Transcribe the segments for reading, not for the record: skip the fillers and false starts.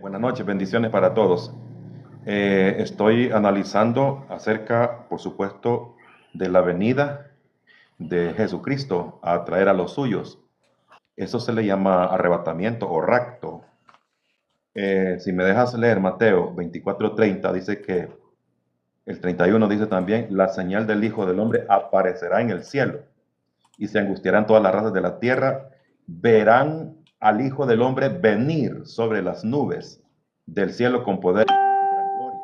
Buenas noches, bendiciones para todos. Estoy analizando acerca, por supuesto, de la venida de Jesucristo a traer a los suyos. Eso se le llama arrebatamiento o rapto. Si me dejas leer Mateo 24:30, dice que el 31 dice también, la señal del Hijo del Hombre aparecerá en el cielo y se angustiarán todas las razas de la tierra, verán al Hijo del Hombre venir sobre las nubes del cielo con poder y gran gloria.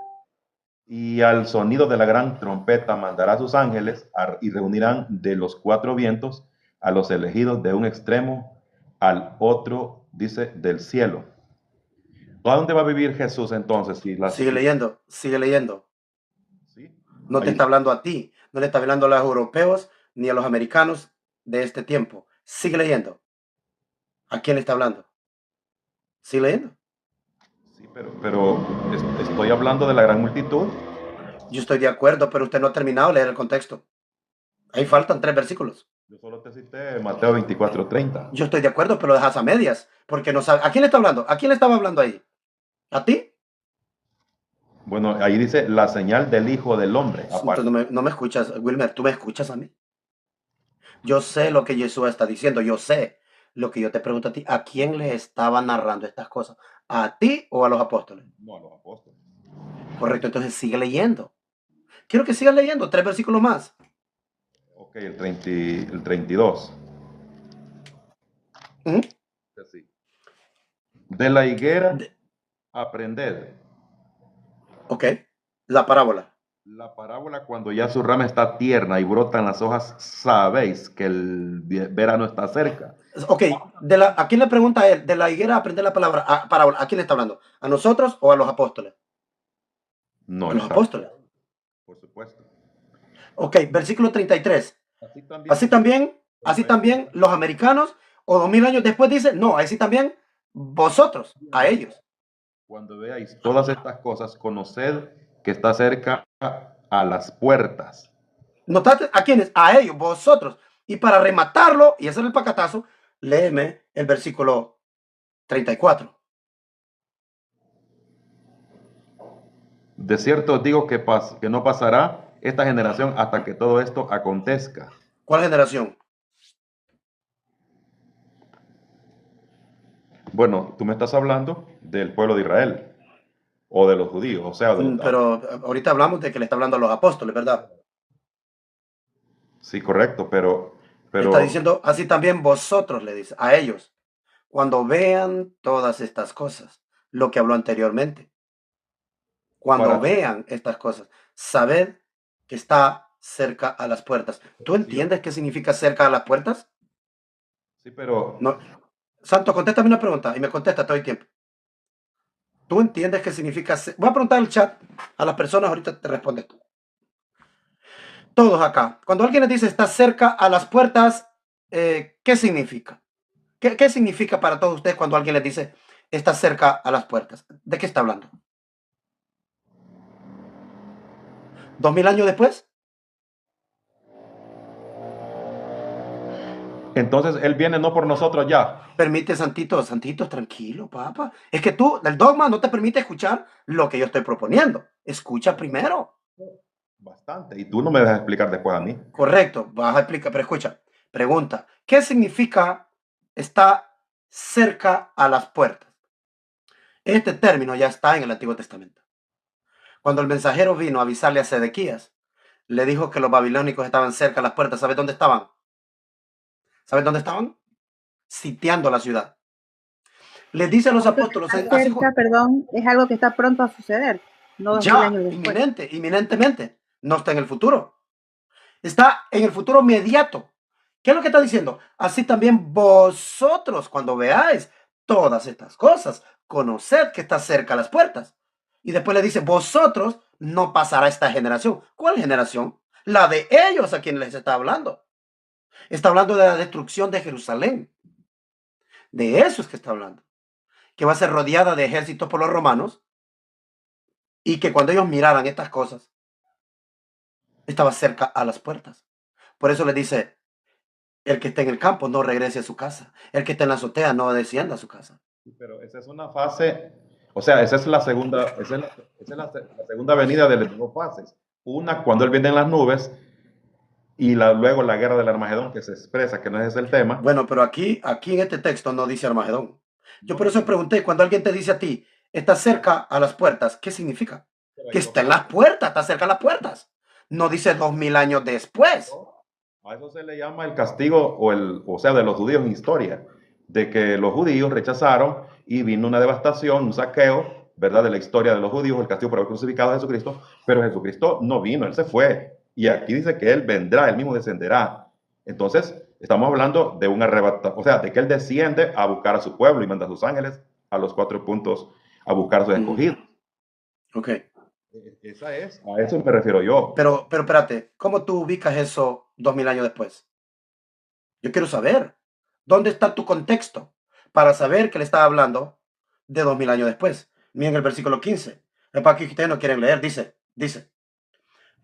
Y al sonido de la gran trompeta mandará a sus ángeles y reunirán de los cuatro vientos a los elegidos de un extremo al otro, dice, del cielo. ¿A dónde va a vivir Jesús entonces? Sigue leyendo, sigue leyendo. ¿Sí? No te Ahí, está hablando a ti, no le está hablando a los europeos ni a los americanos de este tiempo. Sigue leyendo. ¿A quién le está hablando? Sigue leyendo. sí, pero estoy hablando de la gran multitud. Yo estoy de acuerdo, pero usted no ha terminado de leer el contexto. Ahí faltan 3 versículos. Yo solo te cité Mateo 24:30. Yo estoy de acuerdo, pero lo dejas a medias, porque no sabe. ¿A quién le está hablando? ¿A quién le estaba hablando ahí? ¿A ti? Bueno, ahí dice la señal del Hijo del Hombre. Entonces no me escuchas, Wilmer, ¿tú me escuchas a mí? Yo sé lo que Jesús está diciendo, yo sé lo que yo te pregunto a ti. ¿A quién le estaba narrando estas cosas? ¿A ti o a los apóstoles? No, a los apóstoles. Correcto, entonces sigue leyendo. Quiero que sigas leyendo, 3 versículos más. Ok, el 32. Ujú. Así. De la higuera De- aprended. ok, la parábola. La parábola cuando ya su rama está tierna y brotan las hojas, sabéis que el verano está cerca. Ok, ¿a quién le pregunta él? De la higuera aprender la palabra, parábola. ¿A quién le está hablando? ¿A nosotros o a los apóstoles? No A le los está, apóstoles. por supuesto. Ok, versículo 33. Así también Así vosotros, también, cuando así veáis también los americanos, o 2000 años después dice, no, así también vosotros, a ellos. cuando veáis todas estas cosas, conoced que está cerca a las puertas. ¿Notaste? ¿A quiénes? A ellos, vosotros. Y para rematarlo y hacer el pacatazo, léeme el versículo 34. De cierto os digo que no pasará esta generación hasta que todo esto acontezca. ¿Cuál generación? Bueno, tú me estás hablando del pueblo de Israel o de los judíos, o sea, de los... Pero ahorita hablamos de que le está hablando a los apóstoles, ¿verdad? Sí, correcto, Está pero diciendo, así también vosotros, le dice, a ellos, cuando vean todas estas cosas, lo que habló anteriormente, cuando para... vean estas cosas, sabed que está cerca a las puertas. ¿Tú Sí, yo, entiendes qué significa cerca a las puertas? sí, pero No. Santo, contéstame una pregunta y me contesta todo el tiempo. ¿Tú entiendes qué significa? Voy a preguntar en el chat a las personas, ahorita te respondes tú. Todos acá. Cuando alguien les dice está cerca a las puertas, ¿qué significa? ¿Qué significa para todos ustedes cuando alguien les dice está cerca a las puertas? ¿De qué está hablando? ¿2000 años después? entonces Él viene no por nosotros ya. Permite, Santito, Santito, tranquilo, papá. Es que tú, el dogma no te permite escuchar lo que yo estoy proponiendo. Escucha primero. Bastante. Y tú no me dejas explicar después a mí. Correcto, vas a explicar, pero escucha. Pregunta, ¿qué significa está cerca a las puertas? Este término ya está en el Antiguo Testamento. Cuando el mensajero vino a avisarle a Sedequías, le dijo que los babilónicos estaban cerca a las puertas. ¿Sabes dónde estaban? ¿Sabes dónde estaban? Sitiando la ciudad. Les dice a los apóstoles, así, Cerca, perdón, es algo que está pronto a suceder, no 2000 años ya, después. inminente, inminentemente. No está en el futuro. Está en el futuro inmediato. ¿Qué es lo que está diciendo? Así también vosotros, cuando veáis todas estas cosas, conoced que está cerca a las puertas. Y después le dice, vosotros no pasará esta generación. ¿Cuál generación? La de ellos a quienes les está hablando. Está hablando de la destrucción de Jerusalén. De eso es que está hablando. Que va a ser rodeada de ejércitos por los romanos y que cuando ellos miraran estas cosas, estaba cerca a las puertas. Por eso le dice, el que está en el campo no regrese a su casa. El que está en la azotea no descienda a su casa. Pero esa es una fase O sea, esa es la segunda, esa es la segunda venida de las dos fases. Una cuando él viene en las nubes y luego la guerra del Armagedón que se expresa, que no es ese el tema. Bueno, pero aquí en este texto no dice Armagedón. Yo No, por no, eso no, pregunté, cuando alguien te dice a ti, está cerca a las puertas, ¿qué significa? pero Que hay dos está en las fases. puertas, está cerca a las puertas. No dice 2000 años después. ¿No? A eso se le llama el castigo o sea, de los judíos en historia, de que los judíos rechazaron y vino una devastación, un saqueo, ¿verdad? De la historia de los judíos, el castigo por haber crucificado a Jesucristo, pero Jesucristo no vino, él se fue. Y aquí dice que él vendrá, él mismo descenderá. Entonces, estamos hablando de un arrebato, o sea, de que él desciende a buscar a su pueblo y manda a sus ángeles a los 4 puntos a buscar a sus escogidos. Ok. Esa es, a eso me refiero yo. Pero espérate, ¿cómo tú ubicas eso 2000 años después? Yo quiero saber, ¿dónde está tu contexto para saber que le está hablando de 2000 años después? Miren el versículo 15. Es para que ustedes no quieren leer, dice,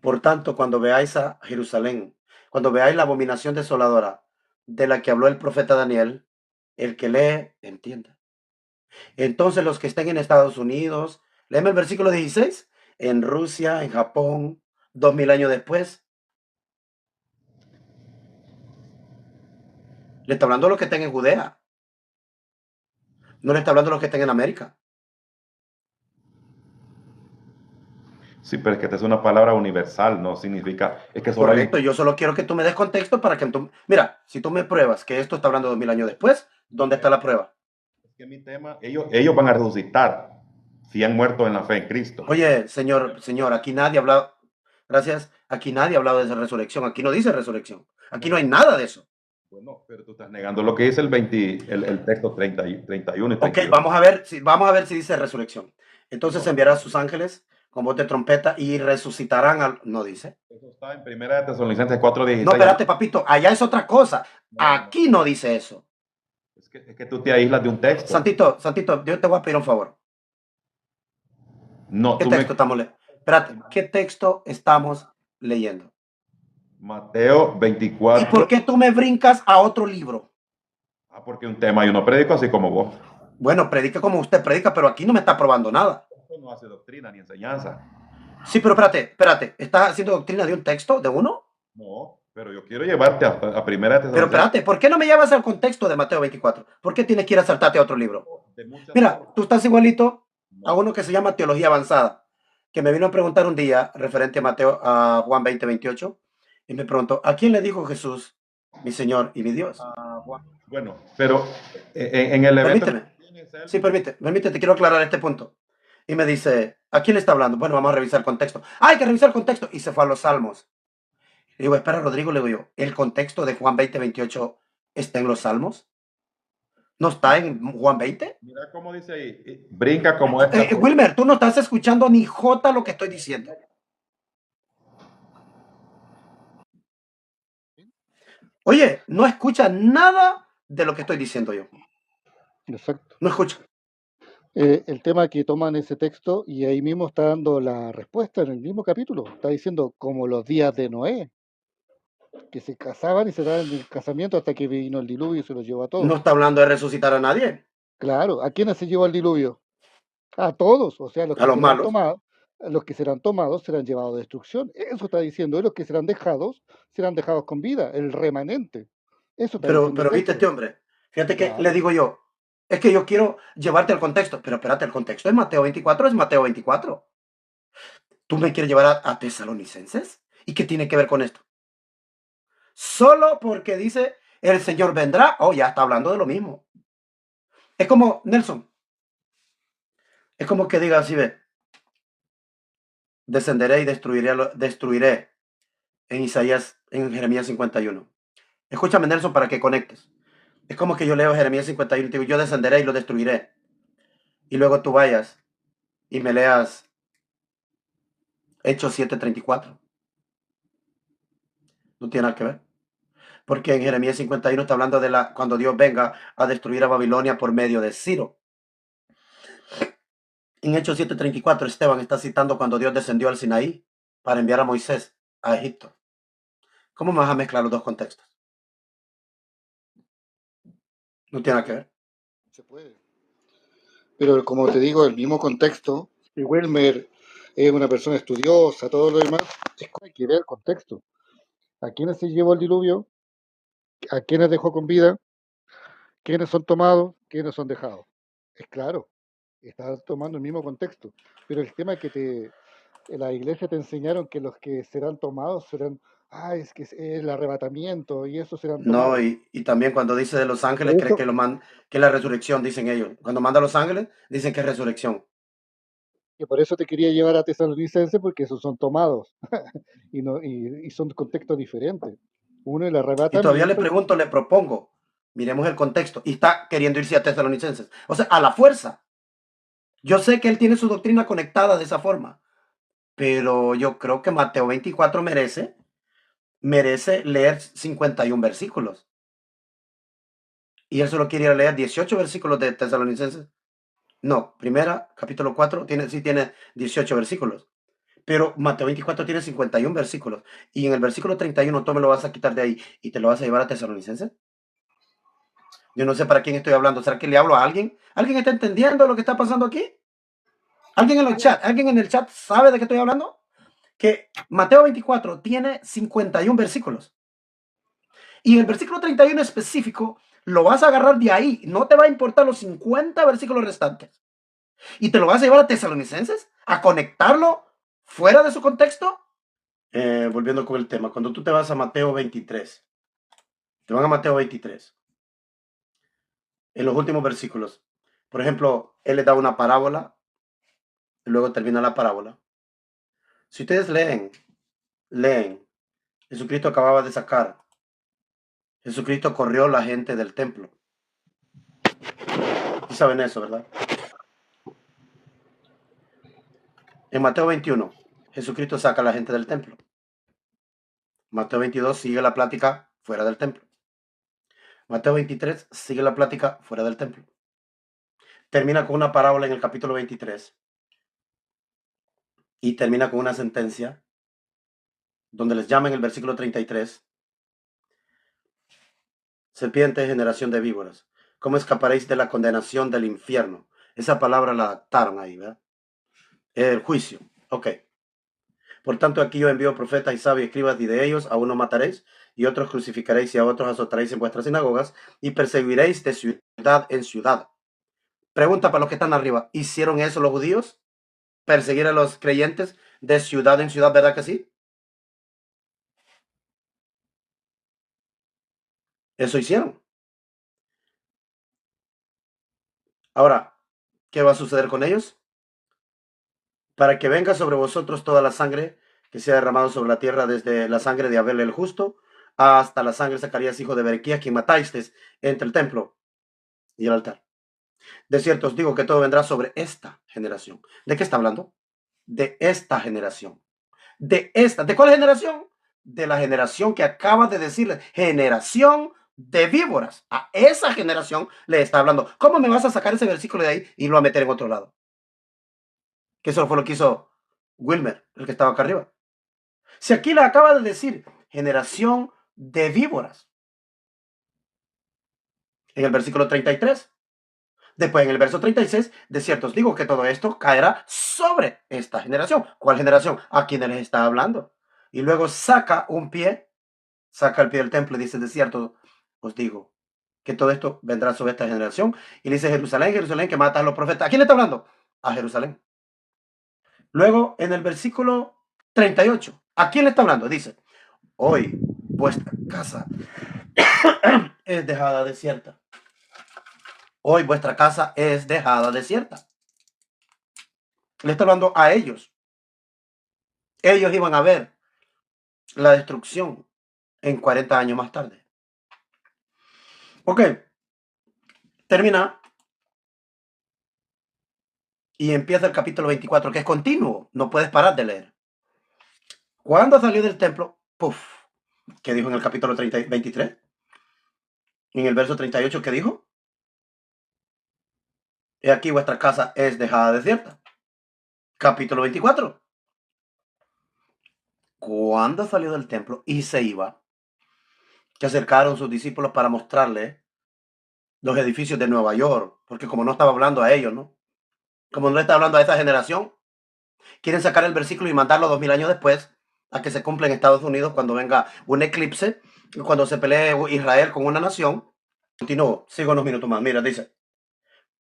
por tanto, cuando veáis a Jerusalén, cuando veáis la abominación desoladora de la que habló el profeta Daniel, el que lee, entienda. Entonces los que estén en Estados Unidos, léeme el versículo 16, en Rusia, en Japón, 2000 años después, le está hablando a los que estén en Judea, no le está hablando a los que estén en América. Sí, pero es que esta es una palabra universal, no significa, es que solo hay un... Correcto, yo solo quiero que tú me des contexto para que tú... Mira, si tú me pruebas que esto está hablando de 2000 años después, No, ¿dónde está la prueba? es que mi tema, ellos van a resucitar si han muerto en la fe en Cristo. Oye, señor, aquí nadie ha hablado, gracias, aquí nadie ha hablado de esa resurrección, aquí no dice resurrección, aquí no hay No, nada de eso. bueno, pero tú estás negando lo que dice el 20, el texto 31 y Ok, 32. vamos a ver si dice resurrección. Entonces No, enviará a sus ángeles con voz de trompeta y resucitarán al... No dice. eso está en Primera de Tesalonicenses No, 4:16. espérate, papito, allá es otra cosa. No, no, no. Aquí no dice eso. Es que tú te aíslas de un texto. Santito, yo te voy a pedir un favor. No, ¿Qué tú me... texto estamos leyendo? Espérate, ¿qué texto estamos leyendo? Mateo ¿Y por 24. qué tú me brincas a otro libro? Ah, porque un tema yo no predico así como vos. Bueno, predique como usted predica, pero aquí no me está probando nada. Esto no hace doctrina ni enseñanza. Sí, pero espérate, ¿estás haciendo doctrina de un texto, de uno? No, pero yo quiero llevarte a Primera de Pero Tesalonicenses espérate, ¿por qué no me llevas al contexto de Mateo 24? ¿Por qué tienes que ir a saltarte a otro libro? de muchas Mira, formas. tú estás igualito a No, uno que se llama Teología Avanzada, que me vino a preguntar un día referente a Juan 20:28, y me preguntó, ¿a quién le dijo Jesús, mi Señor y mi Dios? bueno, pero en el evento que Permíteme. tienes, Sí, Elvin, permítete, te quiero aclarar este punto. Y me dice, ¿a quién le está hablando? Bueno, vamos a revisar el contexto. ¡Ah, hay que revisar el contexto! Y se fue a los Salmos. Le digo, espera, Rodrigo, le digo yo, ¿el contexto de Juan 20:28 está en los Salmos? ¿No está en Juan 20? mira cómo dice ahí, brinca como esta. Wilmer, tú no estás escuchando ni jota lo que estoy diciendo. Oye, no escucha nada de lo que estoy diciendo yo. Exacto. No escucha. El tema que toman ese texto y ahí mismo está dando la respuesta en el mismo capítulo. Está diciendo como los días de Noé, que se casaban y se daban el casamiento hasta que vino el diluvio y se los llevó a No todos. está hablando de resucitar a nadie. Claro, ¿a quiénes se llevó el diluvio? A todos, o sea, A los malos. los que serán tomados serán llevados a destrucción. Eso está diciendo, y los que serán dejados con vida, el remanente. Eso está diciendo el Pero viste este texto. hombre. Fíjate que le Claro, digo yo, es que yo quiero llevarte al contexto. Pero espérate, el contexto es Mateo 24, es Mateo 24. ¿Tú me quieres llevar a Tesalonicenses? ¿Y qué tiene que ver con esto? Solo porque dice el Señor vendrá, ya está hablando de lo mismo. Es como, Nelson, es como que diga así, ve, descenderé y destruiré en Isaías, en Jeremías 51. Escúchame, Nelson, para que conectes. Es como que yo leo Jeremías 51 y te digo, yo descenderé y lo destruiré. Y luego tú vayas y me leas Hechos 7:34. No tiene nada que ver. Porque en Jeremías 51 está hablando de cuando Dios venga a destruir a Babilonia por medio de Ciro. En Hechos 7:34, Esteban está citando cuando Dios descendió al Sinaí para enviar a Moisés a Egipto. ¿Cómo me vas a mezclar los dos contextos? No tiene nada que ver. se puede. Pero como te digo, el mismo contexto, y Wilmer es una persona estudiosa, todo lo demás, es que hay que ver el contexto. ¿A quiénes se llevó el diluvio? ¿A quiénes dejó con vida? ¿Quiénes son tomados? ¿Quiénes son dejados? Es claro, está tomando el mismo contexto. Pero el tema es que en la iglesia te enseñaron que los que serán tomados serán, es que es el arrebatamiento y esos serán No, tomados. y también cuando dice de los Por ángeles, cree eso, que que es la resurrección, dicen ellos. Cuando manda a los ángeles, dicen que es resurrección. te quería llevar a Tesalonicense porque esos son tomados y son contextos diferentes. Uno el Y todavía le arrebatamiento, pregunto, le propongo, miremos el contexto. Y está queriendo irse a Tesalonicenses. O sea, a la fuerza. Yo sé que él tiene su doctrina conectada de esa forma, pero yo creo que Mateo 24 merece leer 51 versículos. Y él solo quiere leer 18 versículos de Tesalonicenses. No, primera, capítulo 4, sí tiene 18 versículos. Pero Mateo 24 tiene 51 versículos. Y en el versículo 31 tú me lo vas a quitar de ahí y te lo vas a llevar a Tesalonicenses. Yo no sé para quién estoy hablando. ¿Será que le hablo a alguien? ¿Alguien está entendiendo lo que está pasando aquí? ¿Alguien en el chat sabe de qué estoy hablando? Que Mateo 24 tiene 51 versículos. Y el versículo 31 específico lo vas a agarrar de ahí. No te va a importar los 50 versículos restantes. Y te lo vas a llevar a Tesalonicenses a conectarlo fuera de su contexto. Volviendo con el tema, cuando tú te vas a Mateo 23, te van a Mateo 23, en los últimos versículos, por ejemplo, él les da una parábola y luego termina la parábola. Si ustedes leen, Jesucristo acababa de sacar, Jesucristo corrió la gente del templo. ¿Sí saben eso, verdad? En Mateo 21, Jesucristo saca a la gente del templo. Mateo 22 sigue la plática fuera del templo. Mateo 23 sigue la plática fuera del templo. Termina con una parábola en el capítulo 23 y termina con una sentencia donde les llama en el versículo 33, serpiente, generación de víboras, ¿cómo escaparéis de la condenación del infierno? Esa palabra la adaptaron ahí, ¿verdad? El juicio, ok. Por tanto, aquí yo envío profetas y sabios, escribas, y de ellos a uno mataréis, y otros crucificaréis, y a otros azotaréis en vuestras sinagogas, y perseguiréis de ciudad en ciudad. Pregunta para los que están arriba, ¿hicieron eso los judíos? ¿Perseguir a los creyentes de ciudad en ciudad, verdad que sí? Eso hicieron. Ahora, ¿qué va a suceder con ellos? Para que venga sobre vosotros toda la sangre que se ha derramado sobre la tierra, desde la sangre de Abel el justo hasta la sangre de Zacarías, hijo de Berequías, quien matasteis entre el templo y el altar. De cierto os digo que todo vendrá sobre esta generación. ¿De qué está hablando? De esta generación. ¿De cuál generación? De la generación que acaba de decirle, generación de víboras. A esa generación le está hablando. ¿Cómo me vas a sacar ese versículo de ahí y lo va a meter en otro lado? Que eso fue lo que hizo Wilmer, el que estaba acá arriba. Si aquí le acaba de decir generación de víboras, en el versículo 33. Después, en el verso 36, de cierto os digo que todo esto caerá sobre esta generación. ¿Cuál generación? A quienes les está hablando. Y luego saca el pie del templo y dice, de cierto os digo que todo esto vendrá sobre esta generación. Y dice Jerusalén, Jerusalén, que mata a los profetas. ¿A quién le está hablando? A Jerusalén. Luego, en el versículo 38, ¿a quién le está hablando? Dice, hoy vuestra casa es dejada desierta. Hoy vuestra casa es dejada desierta. Le está hablando a ellos. Ellos iban a ver la destrucción en 40 años más tarde. Ok, termina y empieza el capítulo 24, que es continuo. No puedes parar de leer. Cuando salió del templo, puff, ¿qué dijo en el capítulo 23? En el verso 38, ¿qué dijo? He aquí vuestra casa es dejada desierta. Capítulo 24. Cuando salió del templo y se iba, que acercaron sus discípulos para mostrarle los edificios de Nueva York, porque como no estaba hablando a ellos, ¿no? Como no le está hablando a esa generación, quieren sacar el versículo y mandarlo 2000 años después a que se cumpla en Estados Unidos cuando venga un eclipse, cuando se pelee Israel con una nación. Continúo, sigo unos minutos más. Mira, dice,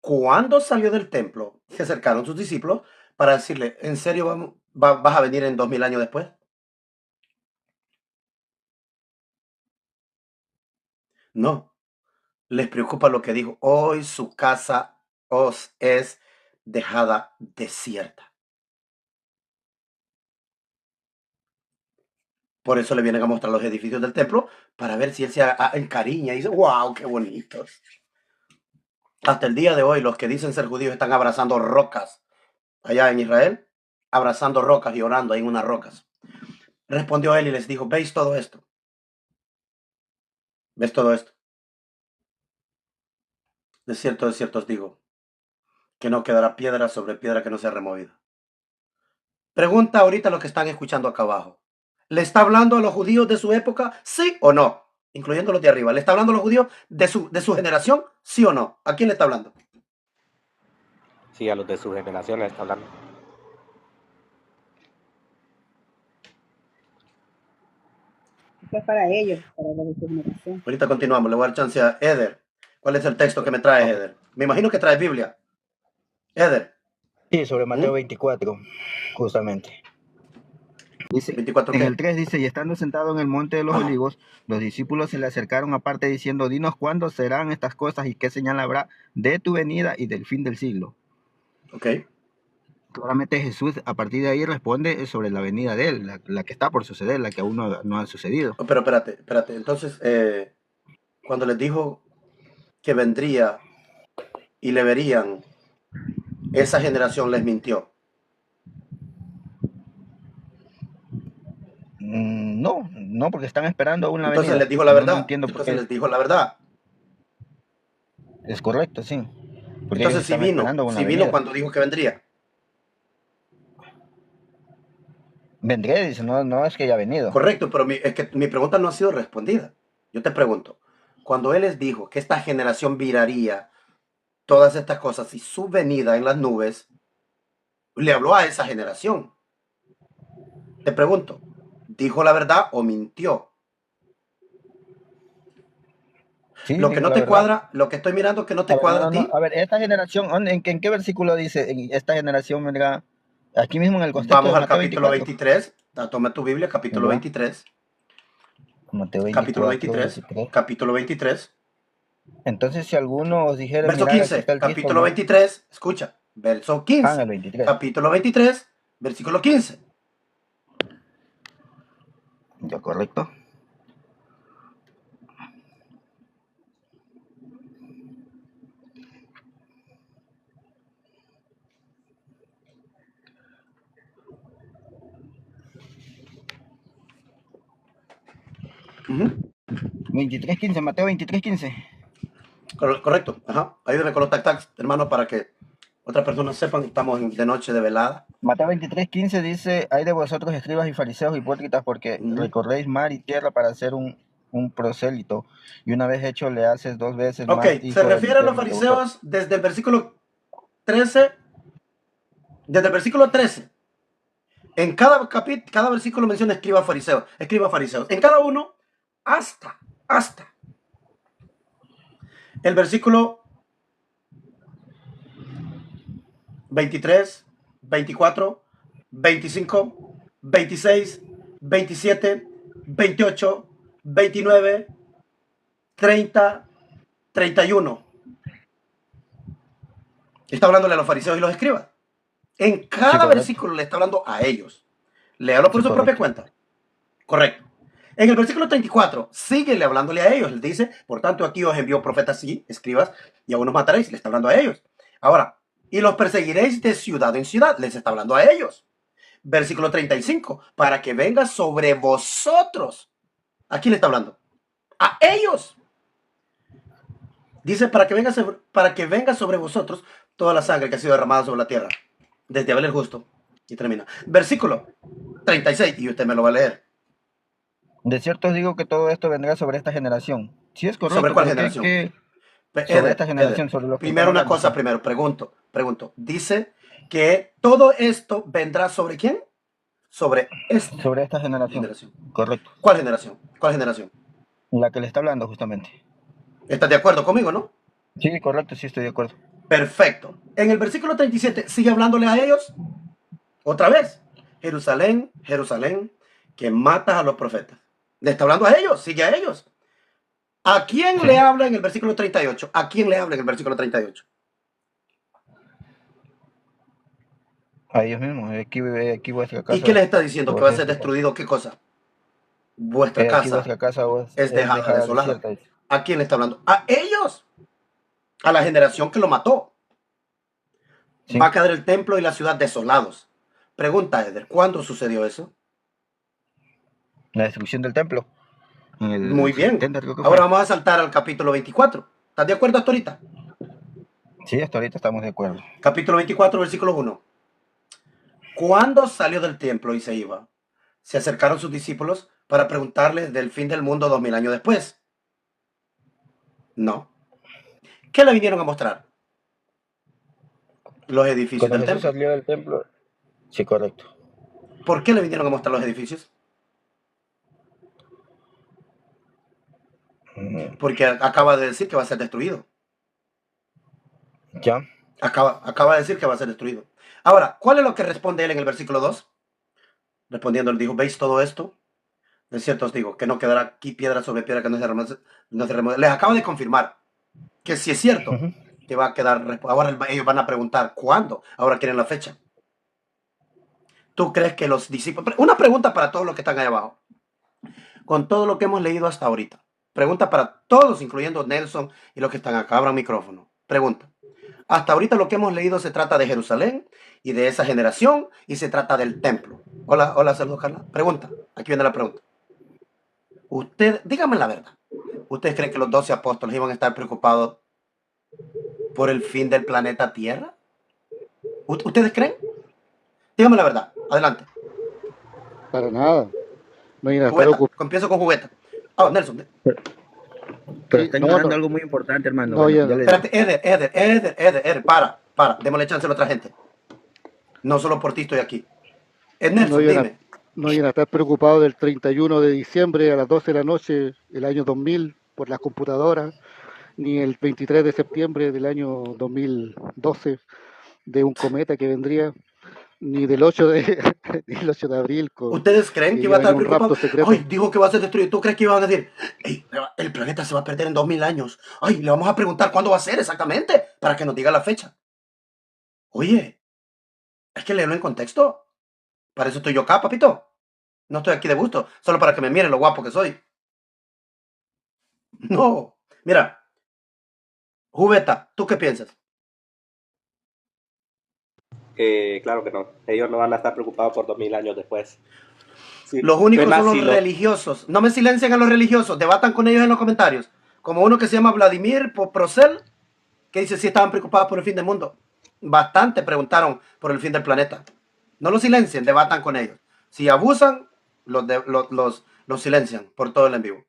cuando salió del templo, se acercaron sus discípulos para decirle, ¿en serio vas a venir en 2000 años después? No, les preocupa lo que dijo, hoy su casa os es dejada desierta. Por eso le vienen a mostrar los edificios del templo para ver si él se encariña y dice, wow, qué bonitos. Hasta el día de hoy los que dicen ser judíos están abrazando rocas allá en Israel, abrazando rocas y orando ahí en unas rocas. Respondió él y les dijo, ¿veis todo esto? ¿Ves todo esto? De cierto os digo, que no quedará piedra sobre piedra que no sea removida. Pregunta ahorita a los que están escuchando acá abajo. ¿Le está hablando a los judíos de su época, sí o no? Incluyendo los de arriba. ¿Le está hablando a los judíos de su generación, sí o no? ¿A quién le está hablando? Sí, a los de su generación les está hablando. Esto es para ellos, para los de su generación. Ahorita continuamos. Le voy a dar chance a Eder. ¿Cuál es el texto que me trae, Ok. Eder? Me imagino que trae Biblia. Eder. Sí, sobre Mateo ¿Mm? 24, justamente. Dice, 24 en qué. el 3 dice, y estando sentado en el monte de los Ajá. olivos, los discípulos se le acercaron aparte diciendo, dinos cuándo serán estas cosas y qué señal habrá de tu venida y del fin del siglo. Ok. Claramente Jesús a partir de ahí responde sobre la venida de él, la que está por suceder, la que aún no ha sucedido. Oh, pero espérate. Entonces, cuando les dijo que vendría y le verían, esa generación les mintió. No, porque están esperando aún la Entonces venida. les dijo la No verdad. entiendo por Entonces qué. les dijo la verdad. Es correcto, sí. Porque ellos Entonces están esperando aún la si vino venida. cuando dijo que vendría. Vendré, dice, no es que haya venido. Correcto, pero es que mi pregunta no ha sido respondida. Yo te pregunto, cuando él les dijo que esta generación viraría todas estas cosas y su venida en las nubes, le habló a esa generación. Te pregunto, ¿dijo la verdad o mintió? Sí, Lo que dijo no la te verdad. cuadra, lo que estoy mirando que no te cuadra a ti. A ver, esta generación, ¿en qué versículo dice? Esta generación vendrá aquí mismo en el contexto Vamos de al Mateo capítulo 24. 23. Toma tu Biblia, capítulo ¿Verdad? 23. Mateo Capítulo 24, 23. 23. Capítulo 23. Entonces, si alguno os dijere, Verso mirad, aquí 15. está el Cristo, Capítulo no. 23. Escucha. Verso En 15. el 23. Capítulo 23. Versículo 15. Ya, correcto. Ujú. 23:15, Mateo 23:15. Correcto. Ajá. Ayúdame con los tac-tacs, hermano, para que otras personas sepan que estamos de noche de velada. Mateo 23:15 dice, hay de vosotros escribas y fariseos hipócritas porque Ujú. recorréis mar y tierra para hacer un prosélito, y una vez hecho le haces 2 veces Ok, más se hijo del refiere a los infierno que vosotros. fariseos desde el versículo 13. Desde el versículo 13. En cada versículo menciona escriba fariseos. Escriba fariseos. En cada uno, hasta el versículo 23, 24, 25, 26, 27, 28, 29, 30, 31. Está hablándole a los fariseos y los escribas. En cada correcto. versículo le está hablando a ellos. Léalo por Sí, su propia correcto. cuenta. Correcto. En el versículo 34, síguele hablándole a ellos. Les dice, por tanto, aquí os envío profetas y escribas, y aún os mataréis. Le está hablando a ellos. Ahora, y los perseguiréis de ciudad en ciudad. Les está hablando a ellos. Versículo 35, para que venga sobre vosotros. ¿A quién le está hablando? A ellos. Dice, para que venga sobre vosotros toda la sangre que ha sido derramada sobre la tierra. Desde Abel el justo. Y termina. Versículo 36, y usted me lo va a leer. De cierto os digo que todo esto vendrá sobre esta generación. Sí es correcto. ¿Sobre cuál pero generación? sobre esta Eder, generación, sobre los que están primero una hablando, cosa, sí. pregunto. Pregunto, dice que todo esto vendrá sobre quién? Sobre esta Sobre esta generación. generación. Correcto. ¿Cuál generación? ¿Cuál generación? La que le está hablando justamente. ¿Estás de acuerdo conmigo, no? Sí, correcto, sí estoy de acuerdo. Perfecto. En el versículo 37 sigue hablándole a ellos otra vez. Jerusalén, Jerusalén, que matas a los profetas. Le está hablando a ellos, sigue a ellos. ¿A quién Sí. le habla en el versículo 38? ¿A quién le habla en el versículo 38? A ellos mismos. Aquí vuestra ¿Y casa qué les está diciendo? ¿Que os va a es ser dejada. destruido qué cosa? Vuestra Aquí casa vuestra casa os es es dejada dejada desolada. desierta. Dice. ¿A quién le está hablando? A ellos, a la generación que lo mató. Sí. Va a quedar el templo y la ciudad desolados. Pregunta, Eder, ¿cuándo sucedió eso? La destrucción del templo. En el Muy bien. 70 creo que fue. Ahora vamos a saltar al capítulo 24. ¿Estás de acuerdo hasta ahorita? Sí, hasta ahorita estamos de acuerdo. Capítulo 24, versículo 1. Cuando salió del templo y se iba, se acercaron sus discípulos para preguntarle del fin del mundo 2000 años después. No. ¿Qué le vinieron a mostrar? Los edificios Cuando del Jesús templo. salió del templo. Sí, correcto. ¿Por qué le vinieron a mostrar los edificios? Porque acaba de decir que va a ser destruido. Ya. Acaba de decir que va a ser destruido. Ahora, ¿cuál es lo que responde él en el versículo 2? Respondiendo, él dijo, ¿veis todo esto? De cierto os digo, que no quedará aquí piedra sobre piedra que no se remueva. Les acaba de confirmar que si es cierto Ujú. que va a quedar. Ahora ellos van a preguntar, ¿cuándo? Ahora quieren la fecha. ¿Tú crees que los discípulos... Una pregunta para todos los que están ahí abajo. Con todo lo que hemos leído hasta ahorita. Pregunta para todos, incluyendo Nelson y los que están acá. Abran micrófono. Pregunta. Hasta ahorita lo que hemos leído se trata de Jerusalén y de esa generación y se trata del templo. Hola, hola, saludos, Carla. Pregunta. Aquí viene la pregunta. Díganme la verdad. ¿Ustedes creen que los 12 apóstoles iban a estar preocupados por el fin del planeta Tierra? ¿Ustedes creen? Díganme la verdad. Adelante. Para nada. No hay nada estar Jugueta. ocupado. Empiezo con jugueta. Oh, Nelson. Pero Sí, está no, ignorando no, algo muy importante, hermano. no, Bueno, ya ya no. le digo. Espérate, Eder, para. Démosle chance a la otra gente. No solo por ti estoy aquí. No Nelson, iban a, dime. no iban a estar preocupados del 31 de diciembre a las 12 de la noche del año 2000 por las computadoras, ni el 23 de septiembre del año 2012 de un cometa que vendría, ni del 8 de, ni el 8 de abril ¿Ustedes creen que que iba iba a a venir estar un preocupado? rapto secreto. Ay, dijo que va a ser destruido. ¿Tú crees que iban a decir, hey, el planeta se va a perder en 2000 años? Ay, le vamos a preguntar cuándo va a ser exactamente para que nos diga la fecha. Oye, es que leerlo en contexto. Para eso estoy yo acá, papito. No estoy aquí de gusto, solo para que me miren lo guapo que soy. No. Mira, Jubeta, ¿tú qué piensas? Claro que no. Ellos no van a estar preocupados por 2000 años después. Sí. Los únicos Es más, son los si lo, religiosos. No me silencien a los religiosos, debatan con ellos en los comentarios. Como uno que se llama Vladimir Procel, que dice si estaban preocupados por el fin del mundo. Bastante preguntaron por el fin del planeta. No los silencien, debatan con ellos. Si abusan, los silencian por todo el en vivo.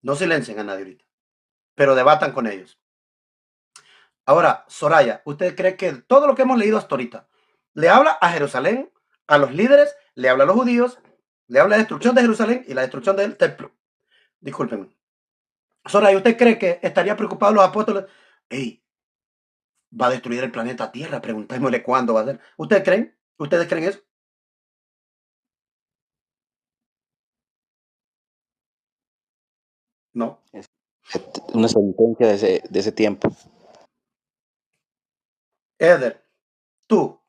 No silencien a nadie ahorita, pero debatan con ellos. Ahora, Soraya, ¿usted cree que todo lo que hemos leído hasta ahorita le habla a Jerusalén, a los líderes, le habla a los judíos, le habla de la destrucción de Jerusalén y la destrucción del templo? Discúlpenme. Soraya, ¿usted cree que estarían preocupados los apóstoles? Hey, va a destruir el planeta Tierra, preguntémosle cuándo va a ser. ¿Ustedes creen? ¿Ustedes creen eso? No. Es una sentencia de ese tiempo. Eder, tú,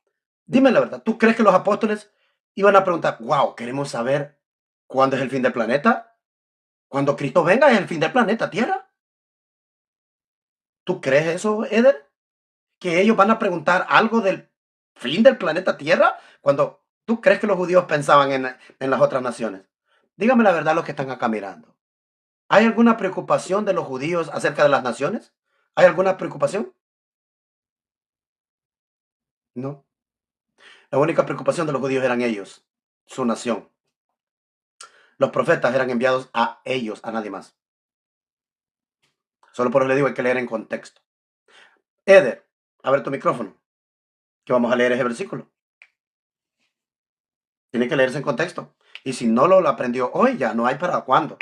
dime la verdad, ¿tú crees que los apóstoles iban a preguntar, wow, queremos saber cuándo es el fin del planeta? Cuando Cristo venga es el fin del planeta Tierra. ¿Tú crees eso, Eder? ¿Que ellos van a preguntar algo del fin del planeta Tierra? Cuando tú crees que los judíos pensaban en las otras naciones. Dígame la verdad los que están acá mirando. ¿Hay alguna preocupación de los judíos acerca de las naciones? ¿Hay alguna preocupación? No. La única preocupación de los judíos eran ellos, su nación. Los profetas eran enviados a ellos, a nadie más. Solo por eso le digo, hay que leer en contexto. Eder, abre tu micrófono. que vamos a leer ese versículo. Tiene que leerse en contexto. Y si no lo aprendió hoy, ya no hay para cuándo.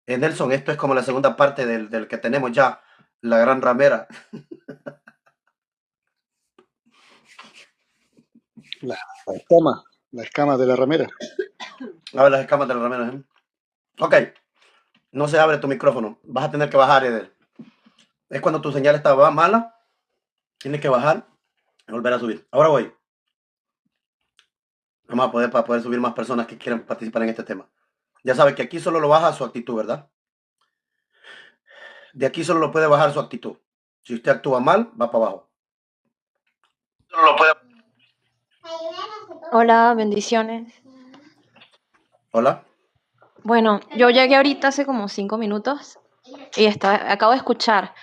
Nelson, esto es como la segunda parte del que tenemos ya, la gran ramera. La escama de la ramera. A ver las escamas de la ramera. Ok, no se abre tu micrófono. Vas a tener que bajar, Eder. Es cuando tu señal está mala. Tienes que bajar y volver a subir. Ahora voy. Vamos a poder, para poder subir más personas que quieran participar en este tema. Ya sabes que aquí solo lo baja su actitud, ¿verdad? De aquí solo lo puede bajar su actitud. Si usted actúa mal, va para abajo. Solo lo puede... Hola, bendiciones. Hola. Bueno, yo llegué ahorita hace como 5 minutos y acabo de escuchar.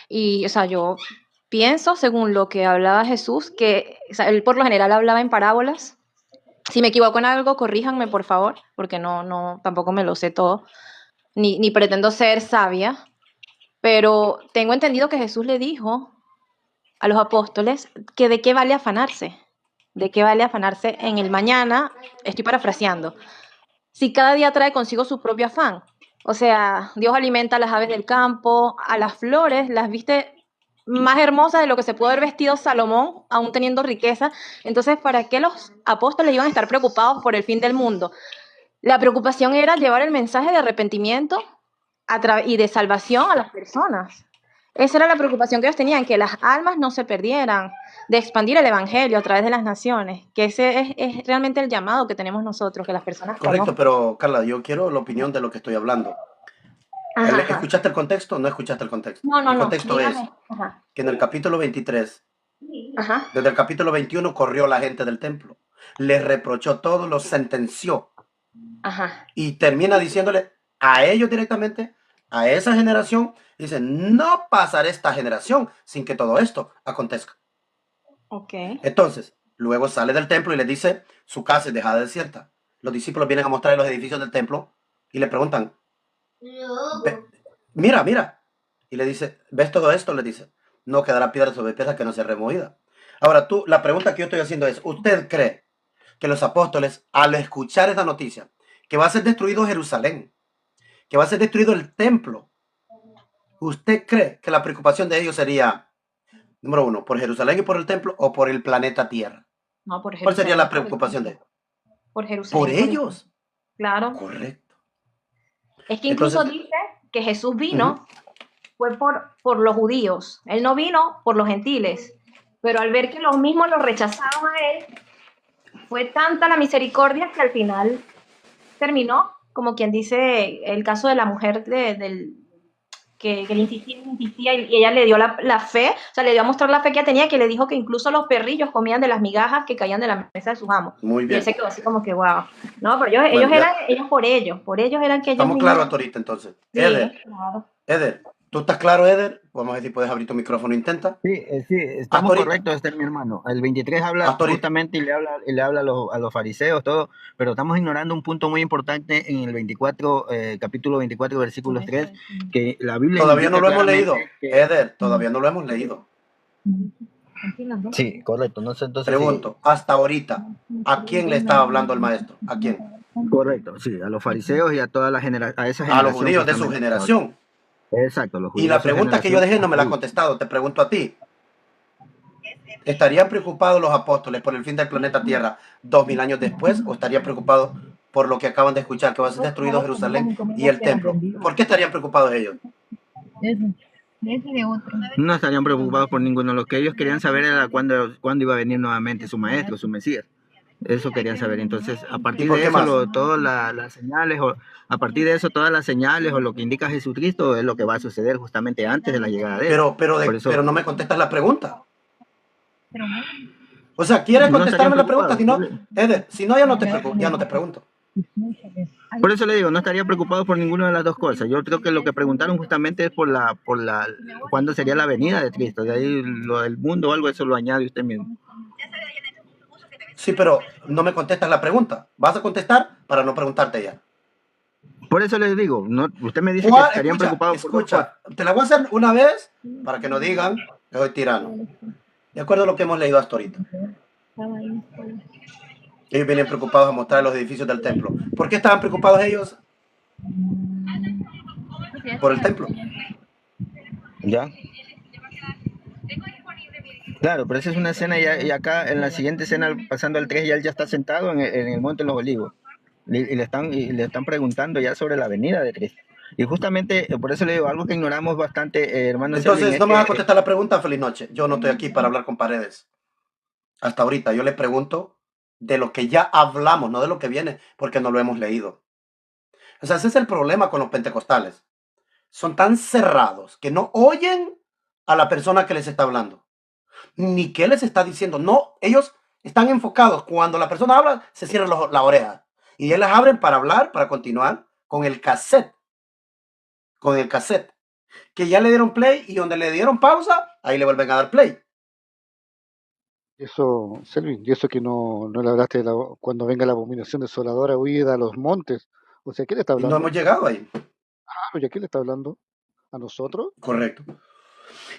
Y, o sea, yo pienso, según lo que hablaba Jesús, que o sea, él por lo general hablaba en parábolas. Si me equivoco en algo, corríjanme, por favor, porque tampoco me lo sé todo, ni pretendo ser sabia. Pero tengo entendido que Jesús le dijo a los apóstoles que de qué vale afanarse. ¿De qué vale afanarse en el mañana? Estoy parafraseando. Si cada día trae consigo su propio afán. O sea, Dios alimenta a las aves del campo, a las flores, las viste más hermosas de lo que se pudo haber vestido Salomón, aún teniendo riqueza. Entonces, ¿para qué los apóstoles iban a estar preocupados por el fin del mundo? La preocupación era llevar el mensaje de arrepentimiento y de salvación a las personas. Esa era la preocupación que ellos tenían, que las almas no se perdieran, de expandir el evangelio a través de las naciones, que ese es realmente el llamado que tenemos nosotros, que las personas Correcto, conozcan. pero Carla, yo quiero la opinión de lo que estoy hablando. Ajá, ajá. ¿Escuchaste el contexto o no escuchaste el contexto? No, El contexto es dígame. Ajá, que en el capítulo 23, ajá, desde el capítulo 21, corrió la gente del templo. Les reprochó todo, los sentenció. ajá. Y termina diciéndole a ellos directamente, a esa generación, dice, no pasará esta generación sin que todo esto acontezca. Ok. Entonces, luego sale del templo y le dice, su casa es dejada desierta. Los discípulos vienen a mostrar los edificios del templo y le preguntan, mira, mira. Y le dice, ¿ves todo esto? Le dice, no quedará piedra sobre piedra que no sea removida. Ahora la pregunta que yo estoy haciendo es, ¿usted cree que los apóstoles, al escuchar esta noticia, que va a ser destruido Jerusalén, que va a ser destruido el templo, ¿usted cree que la preocupación de ellos sería, número uno, por Jerusalén y por el templo o por el planeta Tierra? No, por Jerusalén. ¿Cuál sería la preocupación de ellos? Por Jerusalén. ¿Por ellos? Claro. Correcto. Es que incluso dice que Jesús vino, fue por los judíos. Él no vino por los gentiles. Pero al ver que los mismos lo rechazaron a él, fue tanta la misericordia que al final terminó, como quien dice, el caso de la mujer que le insistía y ella le dio la fe, o sea, le dio a mostrar la fe que ella tenía, que le dijo que incluso los perrillos comían de las migajas que caían de la mesa de sus amos. Muy bien. Y él se quedó así como que, wow. No, pero ellos eran por ellos eran que ellos... Estamos claros hasta ahorita, entonces. Sí, Eder, claro. Eder, ¿tú estás claro, Eder? Vamos a ver si puedes abrir tu micrófono, intenta. Sí, estamos correctos, mi hermano. El 23 habla justamente y le habla a los fariseos, todo, pero estamos ignorando un punto muy importante en el 24, capítulo 24, versículos 3, que la Biblia... Todavía no lo hemos leído, Eder, todavía no lo hemos leído. Sí, correcto. No sé, entonces, pregunto, hasta ahorita, ¿a quién le estaba hablando el maestro? ¿A quién? Correcto, sí, a los fariseos y a toda la a esa generación. A los judíos de su generación. Exacto, los judíos. Y la pregunta que yo dejé no me la ha contestado, te pregunto a ti. ¿Estarían preocupados los apóstoles por el fin del planeta Tierra 2000 años después o estarían preocupados por lo que acaban de escuchar, que va a ser destruido Jerusalén y el templo? ¿Por qué estarían preocupados ellos? No estarían preocupados por ninguno. Lo que ellos querían saber era cuándo iba a venir nuevamente su maestro, su Mesías. Eso querían saber. Entonces, a partir de eso, todas las señales, a partir de eso, todas las señales o lo que indica Jesucristo es lo que va a suceder justamente antes de la llegada de él. Pero no me contestas la pregunta. O sea, ¿quieres contestarme la pregunta? Si no, Eder, si no, ya no te pregunto. Por eso le digo, no estaría preocupado por ninguna de las dos cosas. Yo creo que lo que preguntaron justamente es por cuándo sería la venida de Cristo. De ahí lo del mundo o algo, eso lo añade usted mismo. Sí, pero no me contestas la pregunta. ¿Vas a contestar para no preguntarte ya? Por eso les digo, usted me dice que estarían preocupados por... Escucha, te la voy a hacer una vez para que no digan que soy tirano. De acuerdo a lo que hemos leído hasta ahorita. Ellos vienen preocupados a mostrar los edificios del templo. ¿Por qué estaban preocupados ellos por el templo? ¿Ya? Claro, pero esa es una escena y acá en la siguiente escena, pasando al 3, ya él ya está sentado en el Monte de los Olivos y le están preguntando ya sobre la venida de Cristo. Y justamente por eso le digo, algo que ignoramos bastante, hermano Selvin, Entonces, es no me vas a que... contestar la pregunta, feliz noche. Yo no estoy aquí para hablar con paredes. Hasta ahorita yo le pregunto de lo que ya hablamos, no de lo que viene, porque no lo hemos leído. O sea, ese es el problema con los pentecostales. Son tan cerrados que no oyen a la persona que les está hablando, ni qué les está diciendo. No, ellos están enfocados. Cuando la persona habla, se cierran la oreja. Y ellos las abren para hablar, para continuar con el cassette. Con el cassette. Que ya le dieron play y donde le dieron pausa, ahí le vuelven a dar play. Eso, Selvin, y eso que no le hablaste cuando venga la abominación desoladora huida a los montes. O sea, ¿qué le está Y no hablando? hemos llegado ahí. Claro, ¿y a qué le está hablando? ¿A nosotros? Correcto.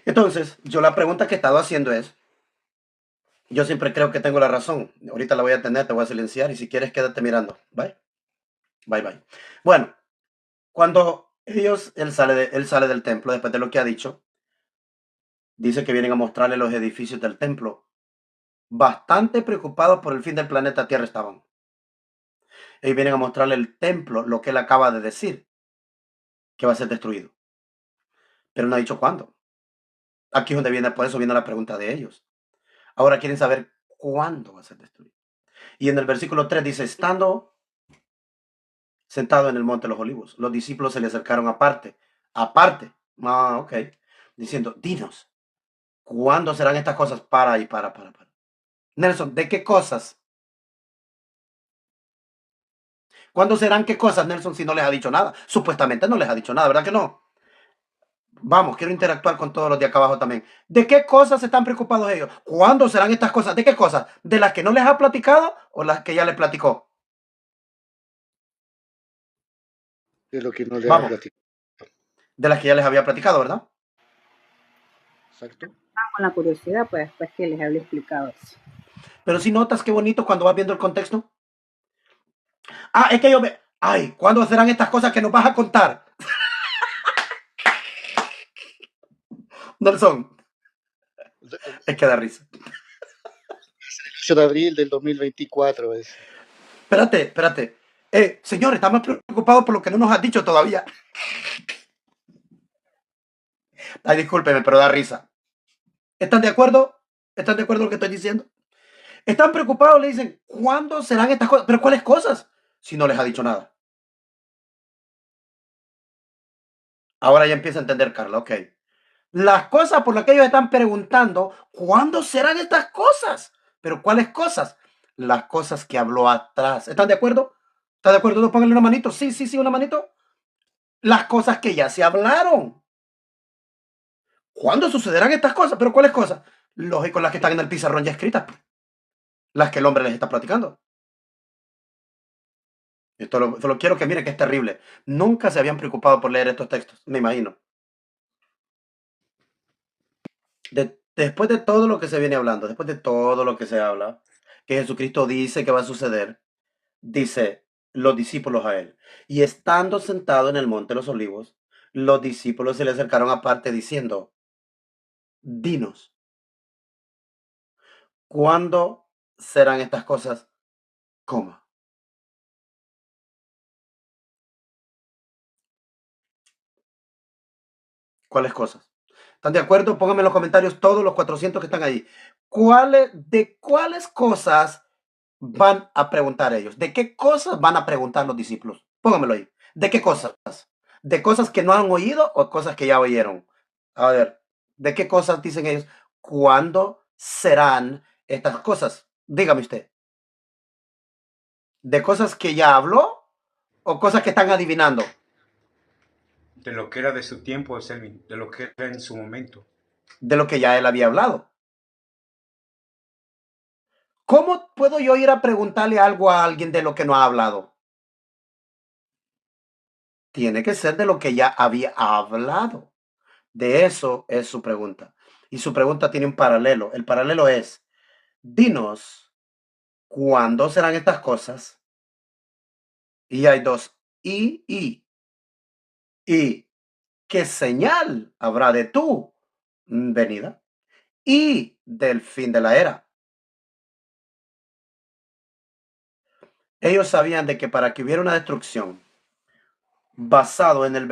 Entonces, yo la pregunta que he estado haciendo es, yo siempre creo que tengo la razón. Ahorita la voy a tener, te voy a silenciar y si quieres quédate mirando. Bye. Bye, bye. Bueno, cuando él sale del templo después de lo que ha dicho, dice que vienen a mostrarle los edificios del templo. Bastante preocupados por el fin del planeta Tierra estaban. Ellos vienen a mostrarle el templo, lo que él acaba de decir, que va a ser destruido. Pero no ha dicho cuándo. Aquí es donde viene, por eso viene la pregunta de ellos. Ahora quieren saber cuándo va a ser destruido. Y en el versículo 3 dice, estando sentado en el monte de los olivos, los discípulos se le acercaron aparte, ok, diciendo, dinos, ¿cuándo serán estas cosas? Para. Nelson, ¿de qué cosas? ¿Cuándo serán qué cosas, Nelson, si no les ha dicho nada? Supuestamente no les ha dicho nada, ¿verdad que no? Vamos, quiero interactuar con todos los de acá abajo también. ¿De qué cosas están preocupados ellos? ¿Cuándo serán estas cosas? ¿De qué cosas? ¿De las que no les ha platicado o las que ya les platicó? De lo que no le ha Vamos, platicado. de las que ya les había platicado, ¿verdad? Exacto. Con la curiosidad, pues después que les había explicado eso. Pero si notas qué bonito cuando vas viendo el contexto. Ah, es que yo me... Ay, ¿cuándo serán estas cosas que nos vas a contar? Nelson, es que da risa. 8 de abril del 2024 es. Espérate. Señor, estamos preocupados por lo que no nos has dicho todavía. Ay, discúlpeme, pero da risa. ¿Están de acuerdo? ¿Están de acuerdo con lo que estoy diciendo? Están preocupados, le dicen, ¿cuándo serán estas cosas? ¿Pero cuáles cosas? Si no les ha dicho nada. Ahora ya empieza a entender, Carla, ok. Las cosas por las que ellos están preguntando, ¿cuándo serán estas cosas? ¿Pero cuáles cosas? Las cosas que habló atrás. ¿Están de acuerdo? ¿Están de acuerdo? ¿No? Pónganle una manito. Sí, una manito. Las cosas que ya se hablaron. ¿Cuándo sucederán estas cosas? ¿Pero cuáles cosas? Lógico, las que están en el pizarrón ya escritas. Las que el hombre les está platicando. Esto lo quiero que mire que es terrible. Nunca se habían preocupado por leer estos textos, me imagino. Después de todo lo que se viene hablando, después de todo lo que se habla, que Jesucristo dice que va a suceder, dice los discípulos a él. Y estando sentado en el monte de los olivos, los discípulos se le acercaron aparte diciendo, dinos, ¿cuándo serán estas cosas? ¿Cómo? ¿Cuáles cosas? ¿Están de acuerdo? Pónganme en los comentarios todos los 400 que están ahí. ¿De cuáles cosas van a preguntar ellos? ¿De qué cosas van a preguntar los discípulos? Pónganmelo ahí. ¿De qué cosas? ¿De cosas que no han oído o cosas que ya oyeron? A ver, ¿de qué cosas dicen ellos? ¿Cuándo serán estas cosas? Dígame usted. ¿De cosas que ya habló o cosas que están adivinando? De lo que era de su tiempo, Selvin, de lo que era en su momento. De lo que ya él había hablado. ¿Cómo puedo yo ir a preguntarle algo a alguien de lo que no ha hablado? Tiene que ser de lo que ya había hablado. De eso es su pregunta. Y su pregunta tiene un paralelo. El paralelo es, dinos, ¿cuándo serán estas cosas? Y hay dos, y, ¿qué señal habrá de tu venida y del fin de la era? Ellos sabían de que para que hubiera una destrucción, basado en el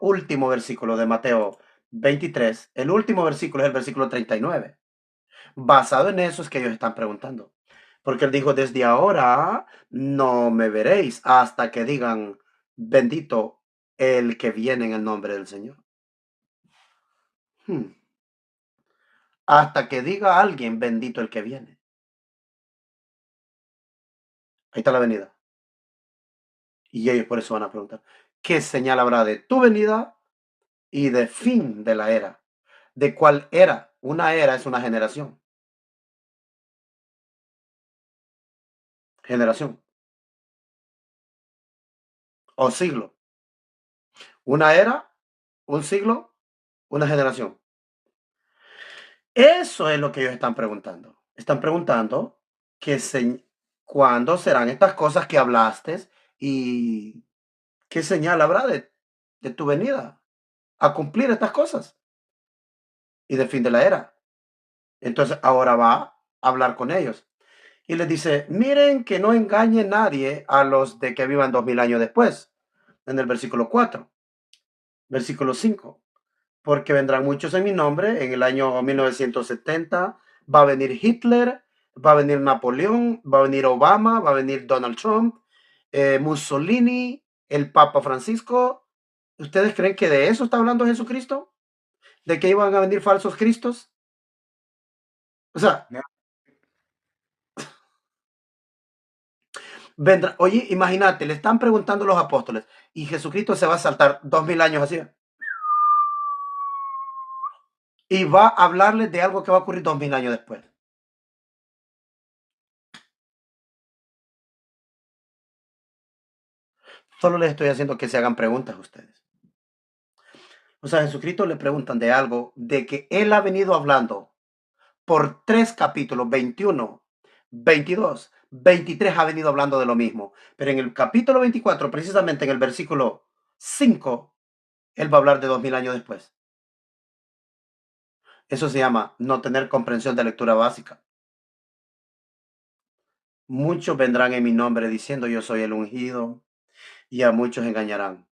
último versículo de Mateo 23, el último versículo es el versículo 39. Basado en eso es que ellos están preguntando. Porque él dijo, desde ahora no me veréis hasta que digan, bendito el que viene en el nombre del Señor. Hasta que diga alguien, bendito el que viene. Ahí está la venida. Y ellos por eso van a preguntar, ¿qué señal habrá de tu venida y de fin de la era? ¿De cuál era? Una era es una generación. Generación. O siglo. Una era, un siglo, una generación. Eso es lo que ellos están preguntando. Están preguntando cuándo serán estas cosas que hablaste y qué señal habrá de tu venida a cumplir estas cosas y del fin de la era. Entonces ahora va a hablar con ellos y les dice, miren que no engañe nadie a los de que vivan 2000 años después, en el versículo 4, versículo 5. Porque vendrán muchos en mi nombre, en el año 1970 va a venir Hitler, va a venir Napoleón, va a venir Obama, va a venir Donald Trump, Mussolini, el Papa Francisco. ¿Ustedes creen que de eso está hablando Jesucristo? ¿De que iban a venir falsos cristos? O sea, vendrá, oye, imagínate, le están preguntando los apóstoles y Jesucristo se va a saltar 2000 años así. Y va a hablarles de algo que va a ocurrir 2000 años después. Solo les estoy haciendo que se hagan preguntas a ustedes. O sea, a Jesucristo le preguntan de algo de que él ha venido hablando por 3 capítulos, 21, 22, 23 ha venido hablando de lo mismo. Pero en el capítulo 24, precisamente en el versículo 5, él va a hablar de 2000 años después. Eso se llama no tener comprensión de lectura básica. Muchos vendrán en mi nombre diciendo yo soy el ungido y a muchos engañarán.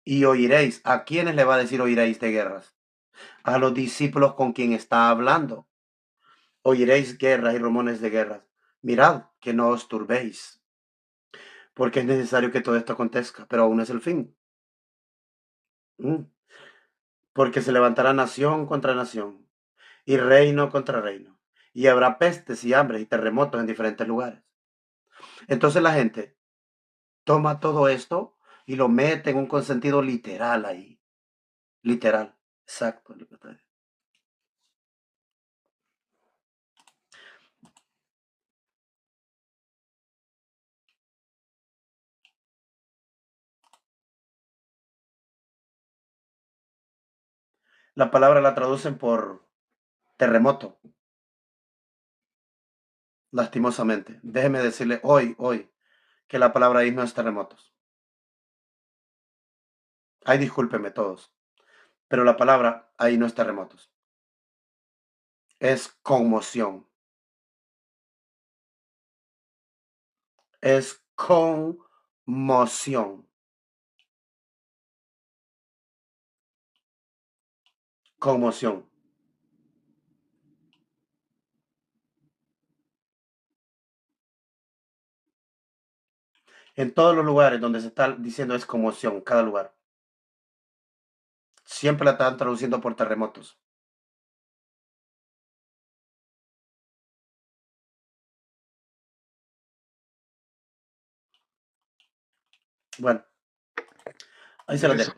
Y oiréis, ¿a quiénes le va a decir oiréis de guerras? A los discípulos con quien está hablando. Oiréis guerras y rumores de guerras. Mirad que no os turbéis, porque es necesario que todo esto acontezca, pero aún es el fin. Porque se levantará nación contra nación y reino contra reino, y habrá pestes y hambres y terremotos en diferentes lugares. Entonces la gente toma todo esto y lo mete en un consentido literal ahí. Literal, exacto. La palabra la traducen por terremoto. Lastimosamente. Déjeme decirle hoy, que la palabra ahí no es terremotos. Ay, discúlpenme todos. Pero la palabra ahí no es terremotos. Es conmoción. Es conmoción. Conmoción. En todos los lugares donde se está diciendo es conmoción, cada lugar. Siempre la están traduciendo por terremotos. Bueno, ahí se la dejo.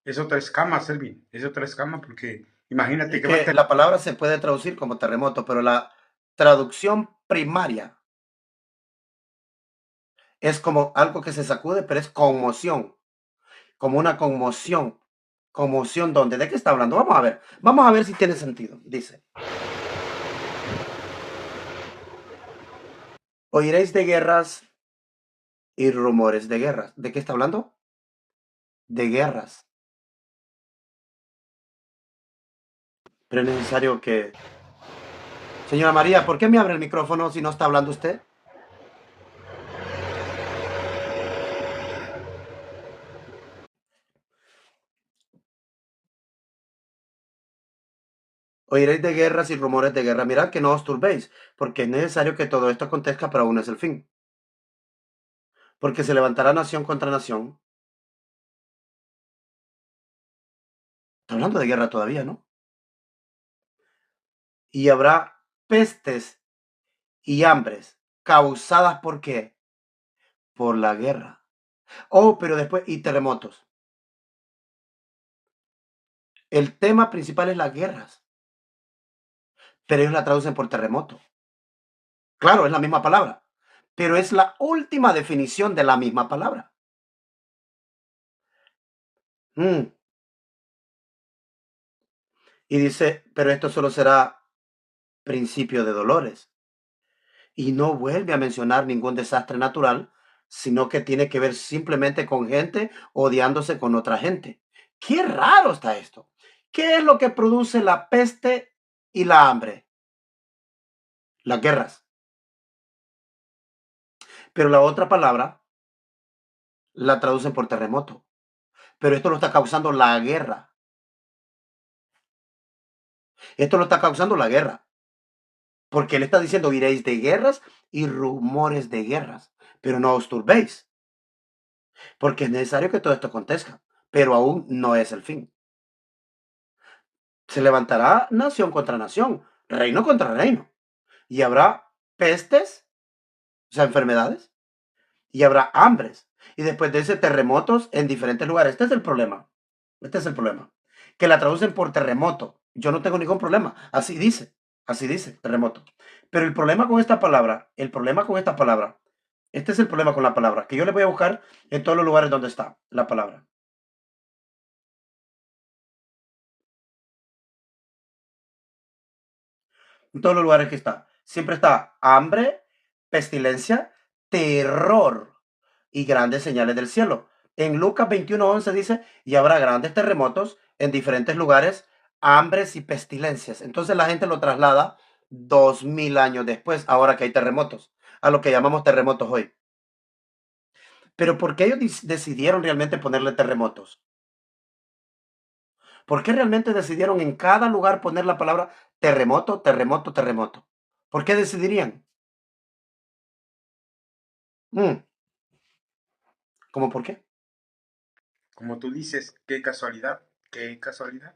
Es otra escama, Selvin. Es otra escama porque imagínate Es que que la palabra se puede traducir como terremoto, pero la traducción primaria es como algo que se sacude, pero es conmoción. Como una conmoción. Conmoción, ¿dónde? ¿De qué está hablando? Vamos a ver si tiene sentido. Dice, oiréis de guerras y rumores de guerras. ¿De qué está hablando? De guerras. Pero es necesario que... Señora María, ¿por qué me abre el micrófono si no está hablando usted? Oiréis de guerras y rumores de guerra. Mirad que no os turbéis, porque es necesario que todo esto acontezca, pero aún no es el fin. Porque se levantará nación contra nación. Está hablando de guerra todavía, ¿no? Y habrá pestes y hambres causadas ¿por qué? Por la guerra. Oh, pero después, y terremotos. El tema principal es las guerras, pero ellos la traducen por terremoto. Claro, es la misma palabra, pero es la última definición de la misma palabra. Y dice, pero esto solo será principio de dolores. Y no vuelve a mencionar ningún desastre natural, sino que tiene que ver simplemente con gente odiándose con otra gente. Qué raro está esto. ¿Qué es lo que produce la peste y la hambre? Las guerras. Pero la otra palabra la traducen por terremoto. Pero esto lo está causando la guerra. Esto lo está causando la guerra. Porque él está diciendo, iréis de guerras y rumores de guerras. Pero no os turbéis. Porque es necesario que todo esto acontezca. Pero aún no es el fin. Se levantará nación contra nación, reino contra reino. Y habrá pestes, o sea, enfermedades. Y habrá hambres. Y después de ese, terremotos en diferentes lugares. Este es el problema. Este es el problema. Que la traducen por terremoto. Yo no tengo ningún problema. Así dice, terremoto. Pero el problema con esta palabra, este es el problema con la palabra, que yo le voy a buscar en todos los lugares donde está la palabra. En todos los lugares que está. Siempre está hambre, pestilencia, terror y grandes señales del cielo. En Lucas 21:11 dice, y habrá grandes terremotos en diferentes lugares, hambres y pestilencias. Entonces la gente lo traslada 2000 años después, ahora que hay terremotos, a lo que llamamos terremotos hoy. Pero ¿por qué ellos decidieron realmente ponerle terremotos? ¿Por qué realmente decidieron en cada lugar poner la palabra terremoto, terremoto, terremoto? ¿Por qué decidirían? ¿Cómo por qué? Como tú dices, qué casualidad, qué casualidad.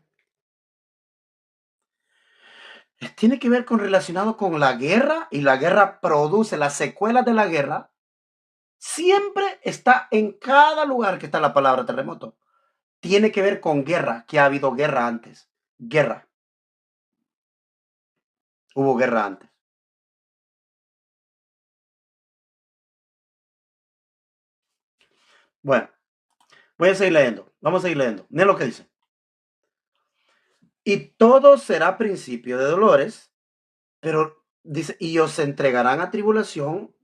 Tiene que ver con relacionado con la guerra, y la guerra produce las secuelas de la guerra. Siempre está en cada lugar que está la palabra terremoto. Tiene que ver con guerra, que ha habido guerra antes. Guerra. Hubo guerra antes. Bueno, voy a seguir leyendo. Vamos a seguir leyendo. Miren lo que dice. Y todo será principio de dolores, pero dice, y os entregarán a tribulación,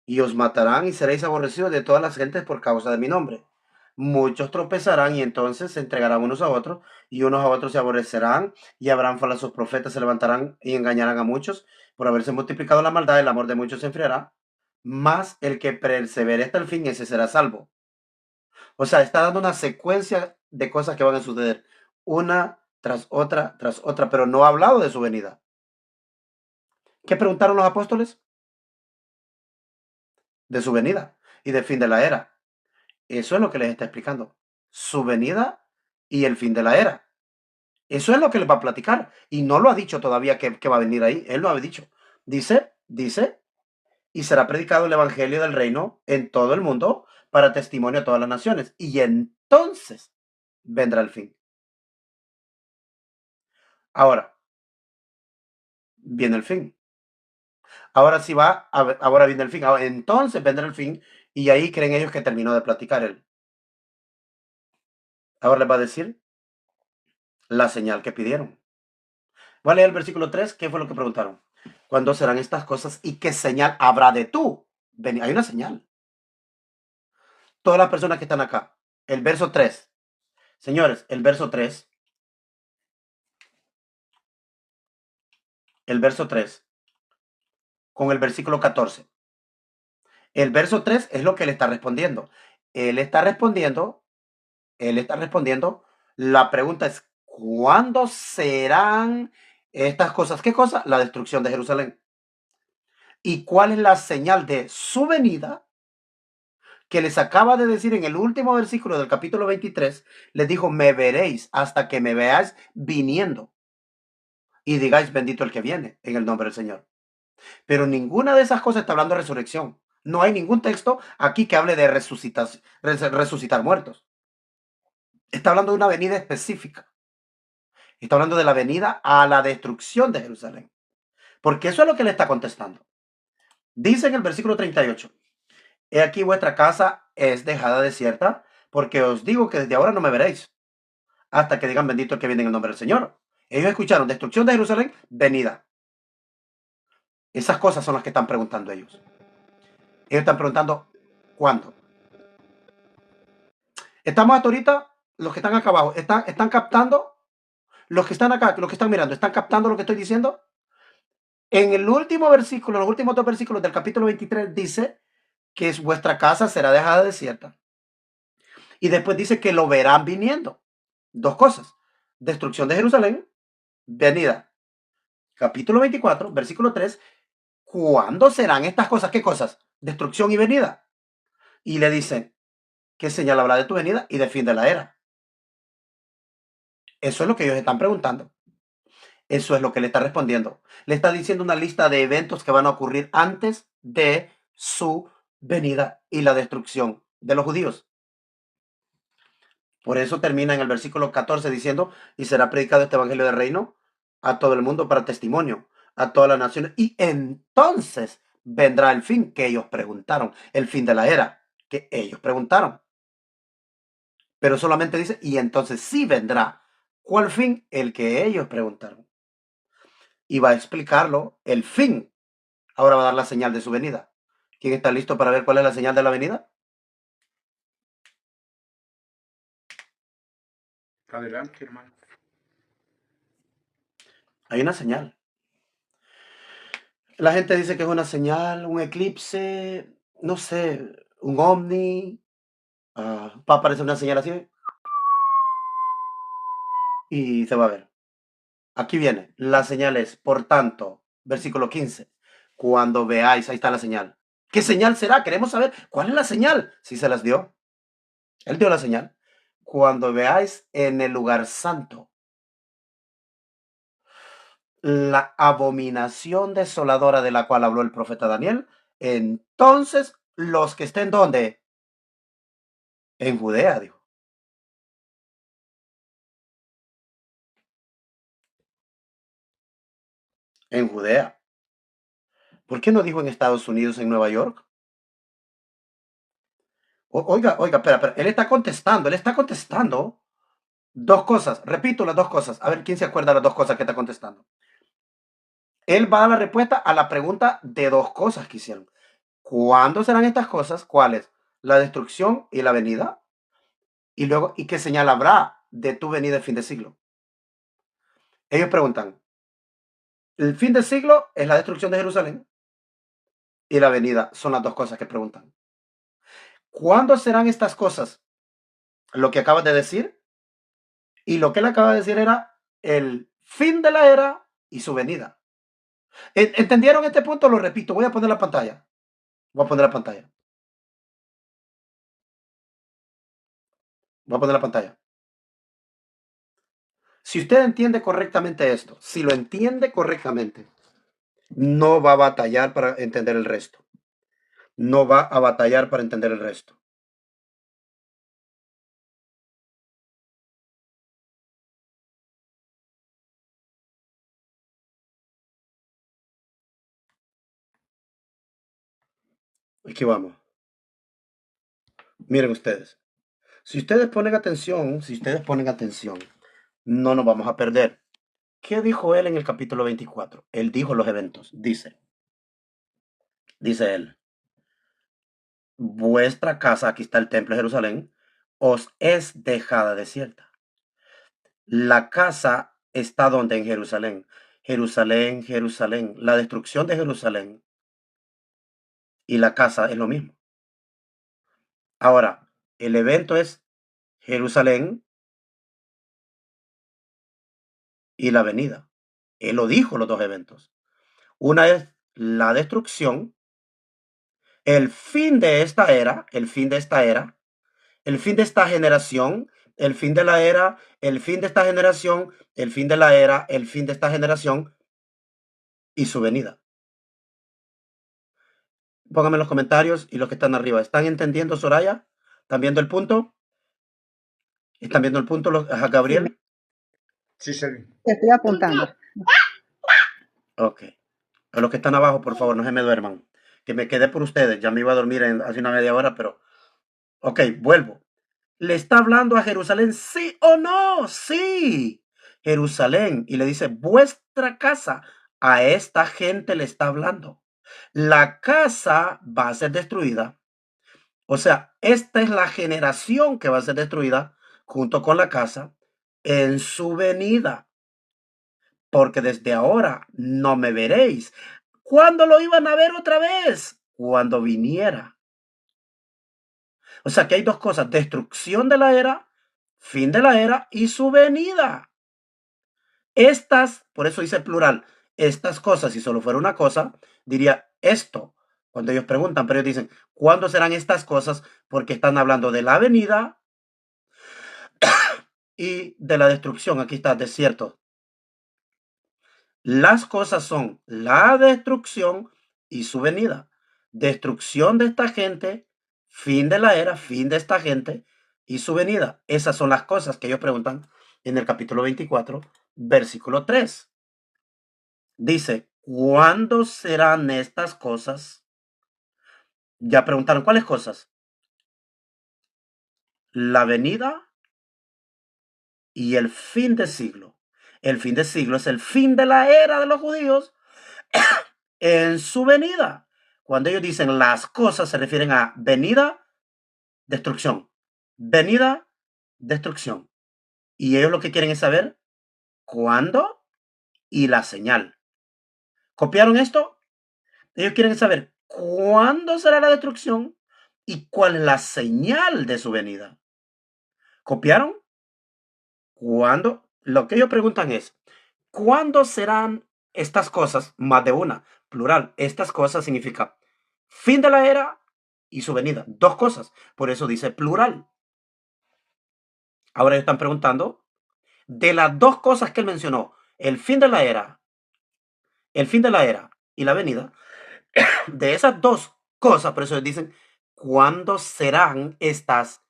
y os matarán, y seréis aborrecidos de todas las gentes por causa de mi nombre. Muchos tropezarán y entonces se entregarán unos a otros, y unos a otros se aborrecerán, y habrán falsos profetas, se levantarán y engañarán a muchos. Por haberse multiplicado la maldad, el amor de muchos se enfriará. Mas el que persevere hasta el fin, ese será salvo. O sea, está dando una secuencia de cosas que van a suceder, una tras otra, pero no ha hablado de su venida. ¿Qué preguntaron los apóstoles? De su venida y del fin de la era. Eso es lo que les está explicando. Su venida y el fin de la era. Eso es lo que les va a platicar. Y no lo ha dicho todavía que va a venir ahí. Él lo ha dicho. Dice, y será predicado el evangelio del reino en todo el mundo para testimonio a todas las naciones. Y entonces vendrá el fin. Ahora, viene el fin. Ahora sí ahora viene el fin. Entonces vendrá el fin. Y ahí creen ellos que terminó de platicar él. Ahora les va a decir la señal que pidieron. Voy a leer el versículo 3. ¿Qué fue lo que preguntaron? ¿Cuándo serán estas cosas y qué señal habrá de tú? Hay una señal. Todas las personas que están acá. El verso 3. Señores, el verso 3. El verso 3. Con el versículo 14. El verso 3 es lo que él está respondiendo. Él está respondiendo. La pregunta es, ¿cuándo serán estas cosas? ¿Qué cosa? La destrucción de Jerusalén. ¿Y cuál es la señal de su venida? Que les acaba de decir en el último versículo del capítulo 23, les dijo, me veréis hasta que me veáis viniendo y digáis bendito el que viene en el nombre del Señor. Pero ninguna de esas cosas está hablando de resurrección. No hay ningún texto aquí que hable de resucitar muertos. Está hablando de una venida específica. Está hablando de la venida a la destrucción de Jerusalén. Porque eso es lo que le está contestando. Dice en el versículo 38, he aquí vuestra casa es dejada desierta, porque os digo que desde ahora no me veréis, hasta que digan bendito el que viene en el nombre del Señor. Ellos escucharon destrucción de Jerusalén, venida. Esas cosas son las que están preguntando ellos. Ellos están preguntando, ¿cuándo? Estamos hasta ahorita, los que están acá abajo, ¿están captando? Los que están acá, los que están mirando, ¿están captando lo que estoy diciendo? En el último versículo, los últimos dos versículos del capítulo 23 dice que vuestra casa será dejada desierta. Y después dice que lo verán viniendo. Dos cosas. Destrucción de Jerusalén, venida. Capítulo 24, versículo 3. ¿Cuándo serán estas cosas? ¿Qué cosas? Destrucción y venida. Y le dicen, ¿qué señal habrá de tu venida y de fin de la era? Eso es lo que ellos están preguntando. Eso es lo que le está respondiendo. Le está diciendo una lista de eventos que van a ocurrir antes de su venida y la destrucción de los judíos. Por eso termina en el versículo 14 diciendo, y será predicado este evangelio del reino a todo el mundo para testimonio, a todas las naciones. Y entonces vendrá el fin que ellos preguntaron, el fin de la era que ellos preguntaron. Pero solamente dice, y entonces sí vendrá. ¿Cuál fin? El que ellos preguntaron. Y va a explicarlo, el fin. Ahora va a dar la señal de su venida. ¿Quién está listo para ver cuál es la señal de la venida? Adelante, hermano. Hay una señal. La gente dice que es una señal, un eclipse, no sé, un ovni. Va a aparecer una señal así y se va a ver. Aquí viene. La señal es, por tanto, versículo 15. Cuando veáis, ahí está la señal. ¿Qué señal será? Queremos saber cuál es la señal. Si se las dio. Él dio la señal. Cuando veáis en el lugar santo la abominación desoladora de la cual habló el profeta Daniel, entonces los que estén ¿dónde? En Judea, dijo. En Judea. ¿Por qué no dijo en Estados Unidos, en Nueva York? Oiga, espera. Él está contestando dos cosas. Repito las dos cosas. A ver quién se acuerda de las dos cosas que está contestando. Él va a dar la respuesta a la pregunta de dos cosas que hicieron. ¿Cuándo serán estas cosas? ¿Cuáles? La destrucción y la venida. Y luego, ¿y qué señal habrá de tu venida el fin de siglo? Ellos preguntan, el fin del siglo es la destrucción de Jerusalén y la venida. Son las dos cosas que preguntan. ¿Cuándo serán estas cosas? Lo que acabas de decir. Y lo que él acaba de decir era el fin de la era y su venida. ¿Entendieron este punto? Lo repito, voy a poner la pantalla. Voy a poner la pantalla. Voy a poner la pantalla. Si usted entiende correctamente esto, si lo entiende correctamente, no va a batallar para entender el resto. No va a batallar para entender el resto. Aquí vamos. Miren ustedes. Si ustedes ponen atención, no nos vamos a perder. ¿Qué dijo él en el capítulo 24? Él dijo los eventos. Dice él, vuestra casa, aquí está el templo de Jerusalén, os es dejada desierta. La casa está donde en Jerusalén. Jerusalén, Jerusalén. La destrucción de Jerusalén y la casa es lo mismo. Ahora, el evento es Jerusalén y la venida. Él lo dijo, los dos eventos. Una es la destrucción, el fin de esta era, el fin de esta era, el fin de esta generación, el fin de la era, el fin de esta generación, el fin de la era, el fin de esta generación y su venida. Pónganme en los comentarios y los que están arriba. ¿Están entendiendo, Soraya? ¿Están viendo el punto? ¿Están viendo el punto, Gabriel? Sí, Selvin. Te estoy apuntando. Ok. A los que están abajo, por favor, no se me duerman. Que me quedé por ustedes. Ya me iba a dormir hace una media hora, pero... Ok, vuelvo. ¿Le está hablando a Jerusalén, sí o no? Sí. Jerusalén. Y le dice, vuestra casa. A esta gente le está hablando. La casa va a ser destruida. O sea, esta es la generación que va a ser destruida junto con la casa en su venida. Porque desde ahora no me veréis. ¿Cuándo lo iban a ver otra vez? Cuando viniera. O sea que hay dos cosas, destrucción de la era, fin de la era y su venida. Estas, por eso dice plural, estas cosas, si solo fuera una cosa, diría esto. Cuando ellos preguntan, pero ellos dicen, ¿cuándo serán estas cosas? Porque están hablando de la venida y de la destrucción. Aquí está, desierto. Las cosas son la destrucción y su venida. Destrucción de esta gente, fin de la era, fin de esta gente y su venida. Esas son las cosas que ellos preguntan en el capítulo 24, versículo 3. Dice, ¿cuándo serán estas cosas? Ya preguntaron, ¿cuáles cosas? La venida y el fin de siglo. El fin de siglo es el fin de la era de los judíos en su venida. Cuando ellos dicen las cosas se refieren a venida, destrucción. Venida, destrucción. Y ellos lo que quieren es saber cuándo y la señal. ¿Copiaron esto? Ellos quieren saber cuándo será la destrucción y cuál es la señal de su venida. ¿Copiaron? ¿Cuándo? Lo que ellos preguntan es, ¿cuándo serán estas cosas? Más de una, plural. Estas cosas significa fin de la era y su venida. Dos cosas. Por eso dice plural. Ahora ellos están preguntando de las dos cosas que él mencionó, el fin de la era y la venida, de esas dos cosas, por eso ellos dicen, ¿cuándo serán estas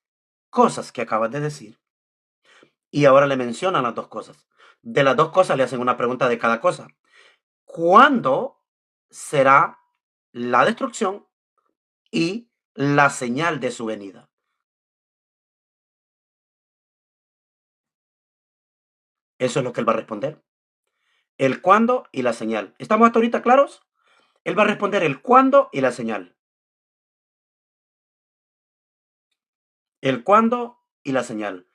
cosas que acabas de decir? Y ahora le mencionan las dos cosas. De las dos cosas le hacen una pregunta de cada cosa. ¿Cuándo será la destrucción y la señal de su venida? Eso es lo que él va a responder. El cuándo y la señal. ¿Estamos hasta ahorita claros? Él va a responder el cuándo y la señal. El cuándo y la señal.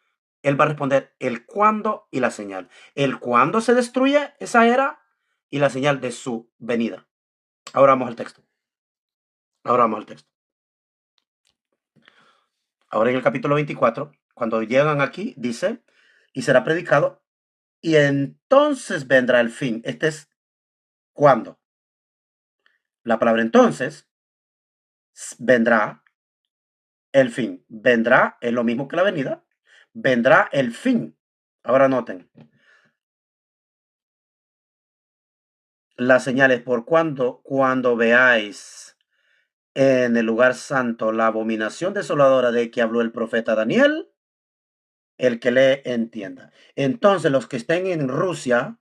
Él va a responder el cuándo y la señal. El cuándo se destruye esa era y la señal de su venida. Ahora vamos al texto. Ahora en el capítulo 24, cuando llegan aquí, dice, y será predicado, y entonces vendrá el fin. Este es cuándo. La palabra entonces vendrá el fin. Vendrá es lo mismo que la venida. Vendrá el fin. Ahora noten. Las señales por cuando veáis en el lugar santo la abominación desoladora de que habló el profeta Daniel, el que lee entienda. Entonces los que estén en Rusia,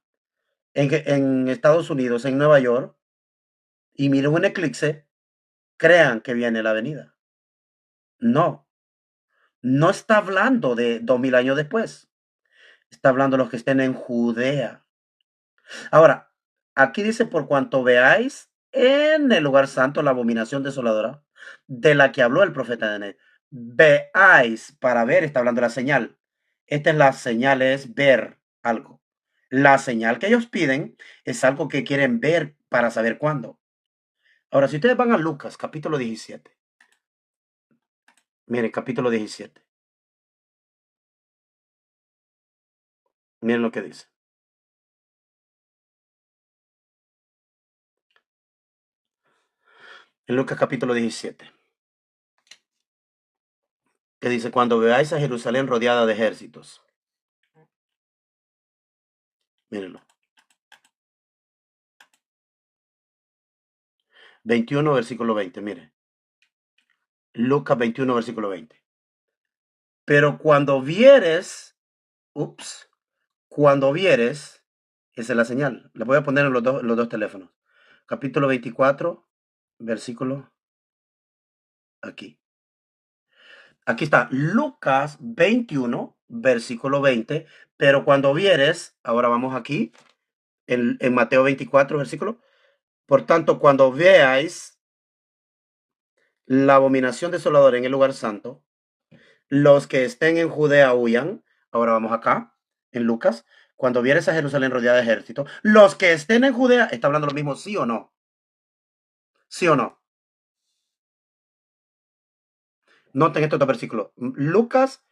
en Estados Unidos, en Nueva York, y miren un eclipse, crean que viene la venida. No está hablando de 2000 años después. Está hablando de los que estén en Judea. Ahora, aquí dice, por cuanto veáis en el lugar santo la abominación desoladora de la que habló el profeta Daniel. Veáis, para ver, está hablando de la señal. Esta es la señal, es ver algo. La señal que ellos piden es algo que quieren ver para saber cuándo. Ahora, si ustedes van a Lucas, capítulo 17. Miren, capítulo 17. Miren lo que dice. En Lucas capítulo 17. Que dice, cuando veáis a Jerusalén rodeada de ejércitos. Mírenlo. 21, versículo 20, mire. Lucas 21, versículo 20. Pero cuando vieres, cuando vieres, esa es la señal. Le voy a poner en los dos teléfonos. Capítulo 24, versículo, aquí. Aquí está, Lucas 21, versículo 20. Pero cuando vieres, ahora vamos aquí, en Mateo 24, versículo. Por tanto, cuando veáis la abominación desoladora en el lugar santo, los que estén en Judea huyan. Ahora vamos acá, en Lucas. Cuando vieres a Jerusalén rodeada de ejército, los que estén en Judea, ¿está hablando lo mismo, sí o no? ¿Sí o no? Noten estos dos versículos. Lucas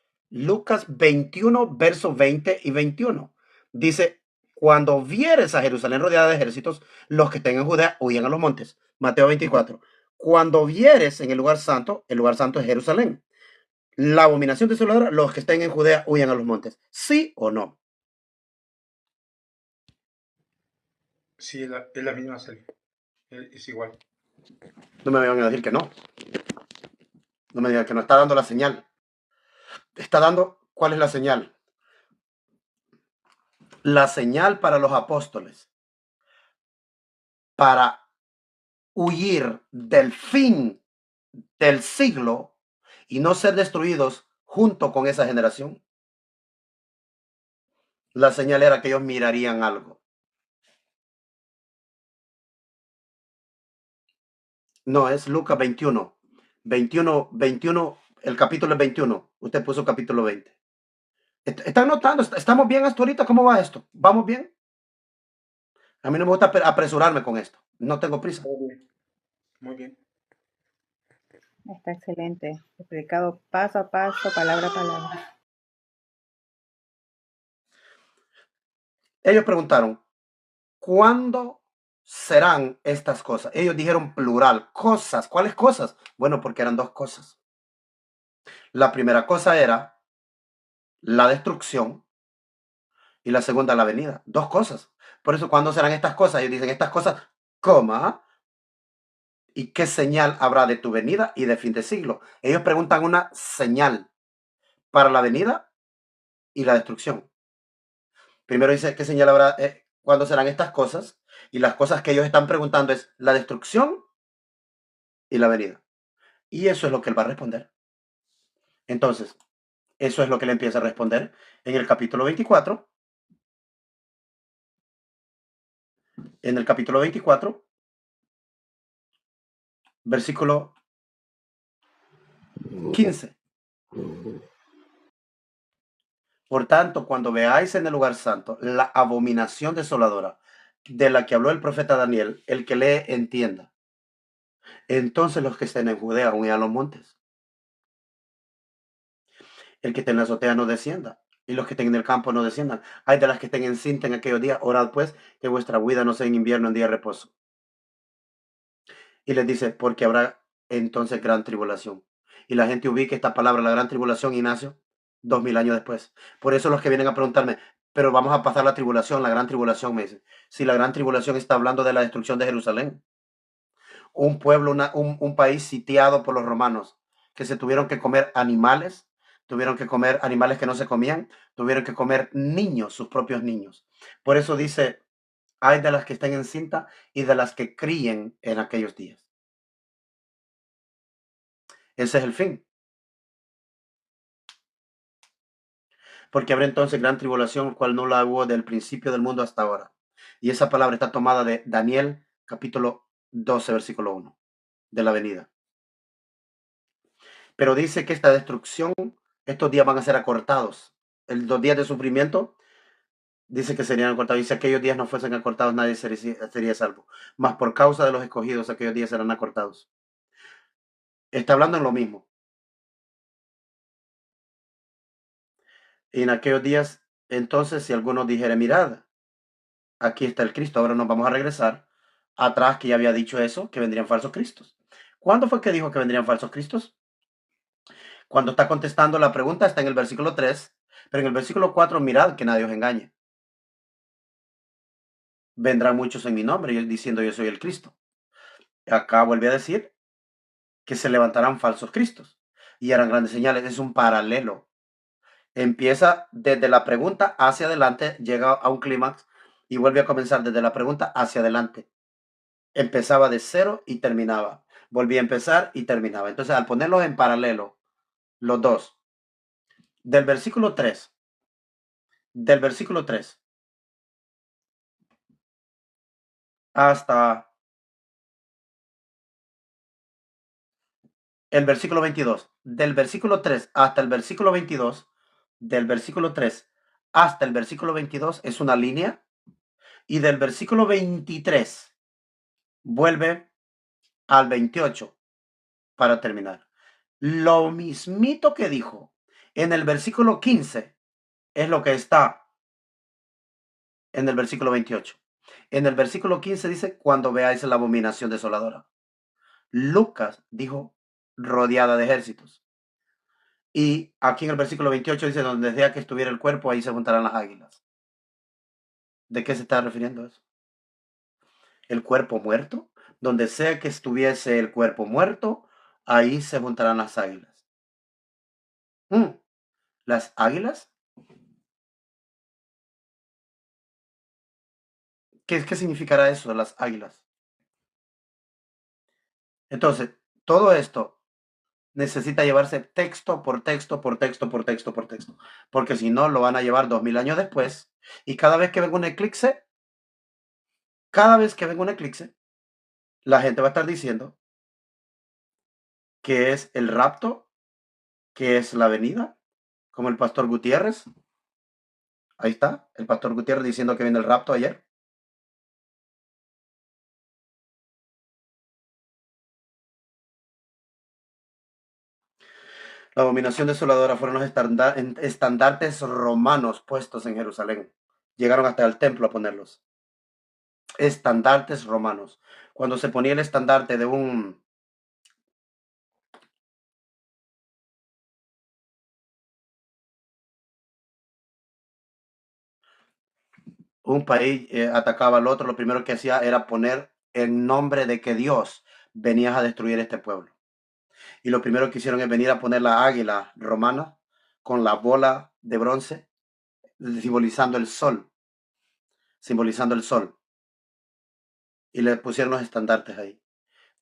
21, versos 20 y 21. Dice, cuando vieres a Jerusalén rodeada de ejércitos, los que estén en Judea huyan a los montes. Mateo 24. Cuando vieres en el lugar santo es Jerusalén. La abominación desoladora, los que estén en Judea huyan a los montes. ¿Sí o no? Sí, es la misma serie. Es igual. No me vayan a decir que no. No me digan que no está dando la señal. Está dando, ¿cuál es la señal? La señal para los apóstoles. Para huir del fin del siglo y no ser destruidos junto con esa generación. La señal era que ellos mirarían algo. No, es Lucas 21. 21, el capítulo es 21. Usted puso capítulo 20. ¿Están notando? ¿Estamos bien hasta ahorita? ¿Cómo va esto? ¿Vamos bien? A mí no me gusta apresurarme con esto. No tengo prisa. Muy bien. Muy bien. Está excelente. Explicado paso a paso, palabra a palabra. Ellos preguntaron, ¿cuándo serán estas cosas? Ellos dijeron plural, cosas. ¿Cuáles cosas? Bueno, porque eran dos cosas. La primera cosa era la destrucción y la segunda la venida. Dos cosas. Por eso, ¿cuándo serán estas cosas? Ellos dicen estas cosas, coma, ¿y qué señal habrá de tu venida y de fin de siglo? Ellos preguntan una señal para la venida y la destrucción. Primero dice, ¿qué señal habrá? ¿Cuándo serán estas cosas? Y las cosas que ellos están preguntando es la destrucción y la venida. Y eso es lo que él va a responder. Entonces, eso es lo que él empieza a responder en el capítulo 24. En el capítulo 24, versículo 15. Por tanto, cuando veáis en el lugar santo la abominación desoladora de la que habló el profeta Daniel, el que lee entienda. Entonces los que estén en Judea huyan a los montes. El que esté en la azotea no descienda, y los que estén en el campo no desciendan. Hay de las que estén encinta en aquellos días, orad pues que vuestra huida no sea en invierno, en día de reposo. Y les dice, porque habrá entonces gran tribulación. Y la gente ubica esta palabra, la gran tribulación, Ignacio, 2000 años después. Por eso los que vienen a preguntarme, pero vamos a pasar la tribulación, la gran tribulación, me dicen. Si la gran tribulación está hablando de la destrucción de Jerusalén. Un pueblo, un país sitiado por los romanos, que se tuvieron que comer animales, tuvieron que comer animales que no se comían, tuvieron que comer niños, sus propios niños. Por eso dice, hay de las que estén en cinta y de las que críen en aquellos días. Ese es el fin. porque habrá entonces gran tribulación, cual no la hubo del principio del mundo hasta ahora. Y esa palabra está tomada de Daniel, capítulo 12, versículo 1, de la venida. Pero dice que esta destrucción, estos días van a ser acortados. Los días de sufrimiento, dice que serían acortados. Y si aquellos días no fuesen acortados, nadie sería salvo. Mas por causa de los escogidos, aquellos días serán acortados. Está hablando en lo mismo. Y en aquellos días, entonces, si alguno dijere, mirad, aquí está el Cristo, ahora nos vamos a regresar atrás, que ya había dicho eso, que vendrían falsos cristos. ¿Cuándo fue que dijo que vendrían falsos cristos? Cuando está contestando la pregunta, está en el versículo 3, pero en el versículo 4, mirad que nadie os engañe. Vendrán muchos en mi nombre, y él diciendo yo soy el Cristo. Acá vuelve a decir que se levantarán falsos cristos y harán grandes señales. Es un paralelo. Empieza desde la pregunta hacia adelante, llega a un clímax y vuelve a comenzar desde la pregunta hacia adelante. Empezaba de cero y terminaba. Volvía a empezar y terminaba. Entonces, al ponerlos en paralelo, los dos, del versículo 3 hasta el versículo 22, del versículo 3 hasta el versículo 22, del versículo 3 hasta el versículo 22 es una línea, y del versículo 23 vuelve al 28 para terminar. Lo mismito que dijo en el versículo 15 es lo que está en el versículo 28. En el versículo 15 dice, cuando veáis la abominación desoladora. Lucas dijo, rodeada de ejércitos. Y aquí en el versículo 28 dice, donde sea que estuviera el cuerpo, ahí se juntarán las águilas. ¿De qué se está refiriendo eso? El cuerpo muerto. Donde sea que estuviese el cuerpo muerto, ahí se juntarán las águilas. ¿Las águilas? ¿Qué significará eso de las águilas? Entonces, todo esto necesita llevarse texto por texto, por texto, por texto, por texto. Porque si no, lo van a llevar 2000 años después. Y cada vez que venga un eclipse, la gente va a estar diciendo que es el rapto, que es la venida, como el pastor Gutiérrez. Ahí está, el pastor Gutiérrez diciendo que viene el rapto ayer. La abominación desoladora fueron los estandartes romanos puestos en Jerusalén. Llegaron hasta el templo a ponerlos. Estandartes romanos. Cuando se ponía el estandarte de un país atacaba al otro, lo primero que hacía era poner el nombre de que Dios venía a destruir este pueblo. Y lo primero que hicieron es venir a poner la águila romana con la bola de bronce, simbolizando el sol. Y le pusieron los estandartes ahí.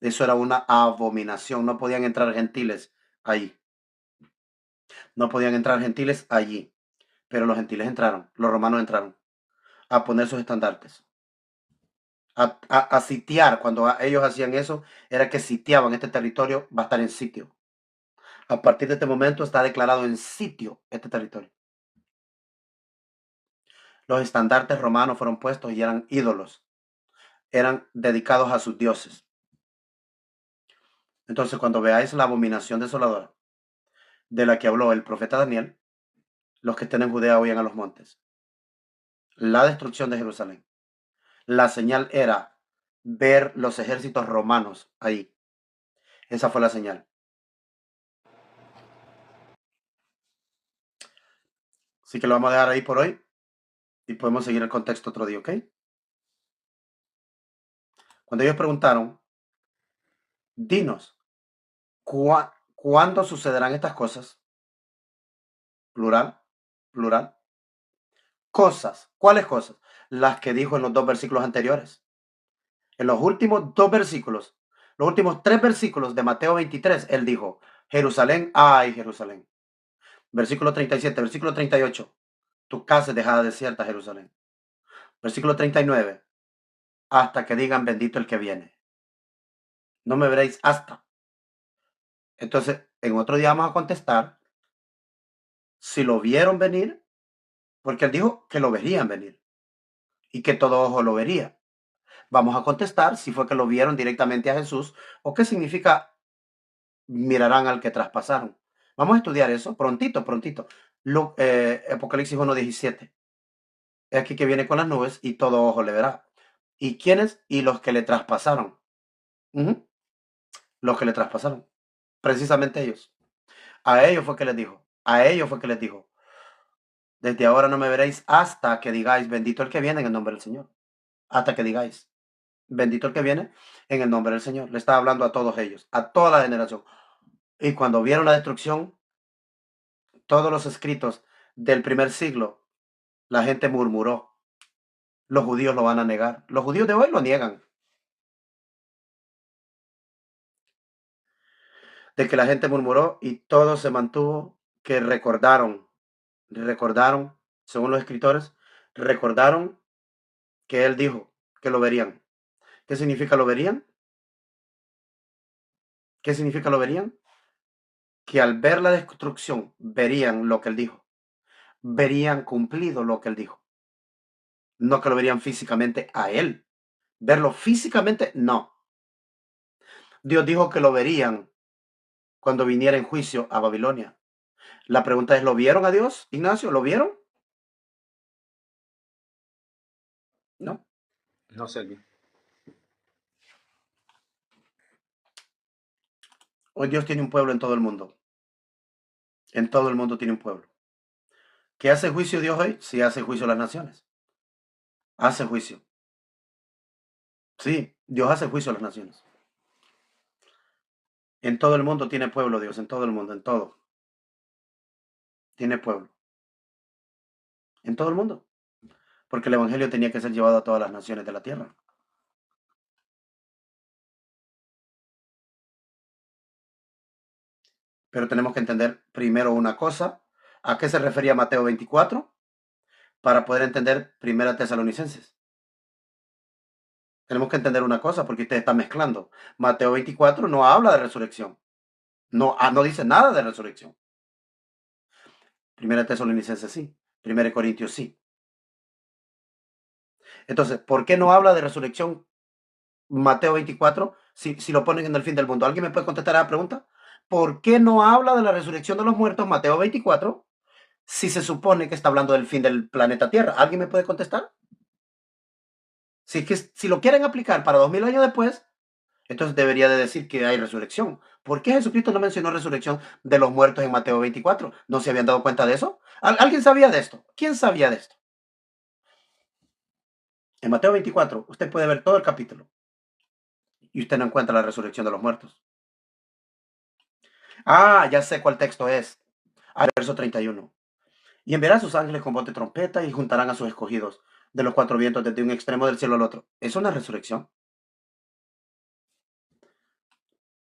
Eso era una abominación. No podían entrar gentiles ahí. No podían entrar gentiles allí. Pero los gentiles entraron, los romanos entraron a poner sus estandartes. A sitiar. Cuando ellos hacían eso, era que sitiaban este territorio, va a estar en sitio. A partir de este momento está declarado en sitio este territorio. Los estandartes romanos fueron puestos y eran ídolos. Eran dedicados a sus dioses. Entonces, cuando veáis la abominación desoladora de la que habló el profeta Daniel, los que estén en Judea huyan a los montes. La destrucción de Jerusalén. La señal era ver los ejércitos romanos ahí. Esa fue la señal. Así que lo vamos a dejar ahí por hoy y podemos seguir el contexto otro día, ¿ok? Cuando ellos preguntaron, dinos, ¿cuándo sucederán estas cosas? Plural. Cosas. ¿Cuáles cosas? Las que dijo en los 2 versículos anteriores. En los últimos 2 versículos, los últimos 3 versículos de Mateo 23, él dijo, Jerusalén, ay Jerusalén. Versículo 37, versículo 38. tu casa es dejada desierta, Jerusalén. Versículo 39. Hasta que digan bendito el que viene. No me veréis hasta. Entonces, en otro día vamos a contestar si lo vieron venir, porque él dijo que lo verían venir y que todo ojo lo vería. Vamos a contestar si fue que lo vieron directamente a Jesús o qué significa mirarán al que traspasaron. Vamos a estudiar eso prontito. Apocalipsis 1:17. Es aquí que viene con las nubes y todo ojo le verá. ¿Y quiénes? Y los que le traspasaron. Los que le traspasaron. Precisamente ellos. A ellos fue que les dijo. Desde ahora no me veréis hasta que digáis bendito el que viene en el nombre del Señor. Hasta que digáis bendito el que viene en el nombre del Señor. Le estaba hablando a todos ellos, a toda la generación. Y cuando vieron la destrucción, todos los escritos del primer siglo, la gente murmuró. Los judíos lo van a negar. Los judíos de hoy lo niegan. De que la gente murmuró y todo se mantuvo, que recordaron, según los escritores, recordaron que él dijo que lo verían. ¿Qué significa lo verían? ¿Qué significa lo verían? Que al ver la destrucción verían lo que él dijo. Verían cumplido lo que él dijo. No que lo verían físicamente a él. Verlo físicamente, no. Dios dijo que lo verían cuando viniera en juicio a Babilonia. La pregunta es, ¿lo vieron a Dios, Ignacio? ¿Lo vieron? No. No sé. Hoy Dios tiene un pueblo en todo el mundo. En todo el mundo tiene un pueblo. ¿Qué hace juicio Dios hoy? Sí, hace juicio a las naciones. Hace juicio. Sí, Dios hace juicio a las naciones. En todo el mundo tiene pueblo Dios, en todo el mundo, en todo. Tiene pueblo. En todo el mundo. Porque el evangelio tenía que ser llevado a todas las naciones de la tierra. Pero tenemos que entender primero una cosa. ¿A qué se refería Mateo 24? Para poder entender Primera Tesalonicenses. Tenemos que entender una cosa porque usted está mezclando. Mateo 24 no habla de resurrección. No dice nada de resurrección. Primera Tesalonicenses sí. Primera Corintios sí. Entonces, ¿por qué no habla de resurrección Mateo 24 si lo ponen en el fin del mundo? ¿Alguien me puede contestar a la pregunta? ¿Por qué no habla de la resurrección de los muertos Mateo 24 si se supone que está hablando del fin del planeta Tierra? ¿Alguien me puede contestar? Si lo quieren aplicar para 2000 años después, entonces debería de decir que hay resurrección. ¿Por qué Jesucristo no mencionó resurrección de los muertos en Mateo 24? ¿No se habían dado cuenta de eso? ¿Alguien sabía de esto? ¿Quién sabía de esto? En Mateo 24, usted puede ver todo el capítulo y usted no encuentra la resurrección de los muertos. Ya sé cuál texto es. Verso 31. Y enviará a sus ángeles con voz de trompeta y juntarán a sus escogidos de los cuatro vientos desde un extremo del cielo al otro. ¿Es una resurrección?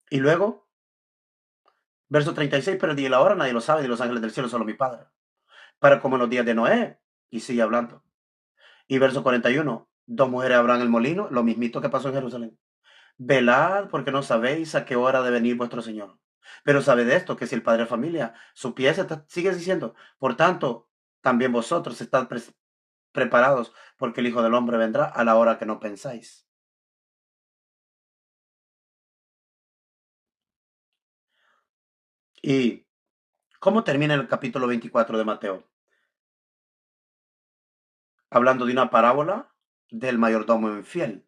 Y luego, verso 36, pero el día y la hora nadie lo sabe, ni los ángeles del cielo, solo mi Padre. Para como en los días de Noé. Y sigue hablando. Y verso 41, 2 mujeres habrán el molino, lo mismito que pasó en Jerusalén. Velad porque no sabéis a qué hora de venir vuestro Señor. Pero sabed esto, que si el padre de familia supiese, sigue diciendo, por tanto, también vosotros estad preparados, porque el Hijo del Hombre vendrá a la hora que no pensáis. ¿Y cómo termina el capítulo 24 de Mateo? Hablando de una parábola del mayordomo infiel,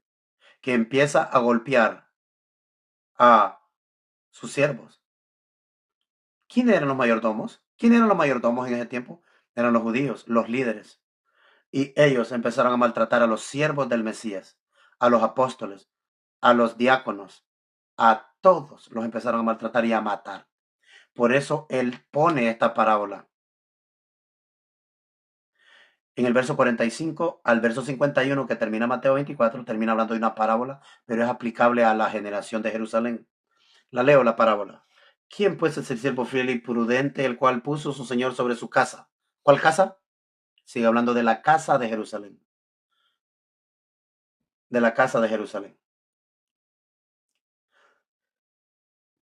que empieza a golpear a sus siervos. ¿Quiénes eran los mayordomos? ¿Quiénes eran los mayordomos en ese tiempo? Eran los judíos, los líderes. Y ellos empezaron a maltratar a los siervos del Mesías, a los apóstoles, a los diáconos, a todos los empezaron a maltratar y a matar. Por eso él pone esta parábola. En el verso 45 al verso 51 que termina Mateo 24, termina hablando de una parábola, pero es aplicable a la generación de Jerusalén. La leo la parábola. ¿Quién pues es el siervo fiel y prudente, el cual puso su señor sobre su casa? ¿Cuál casa? Sigue hablando de la casa de Jerusalén. De la casa de Jerusalén.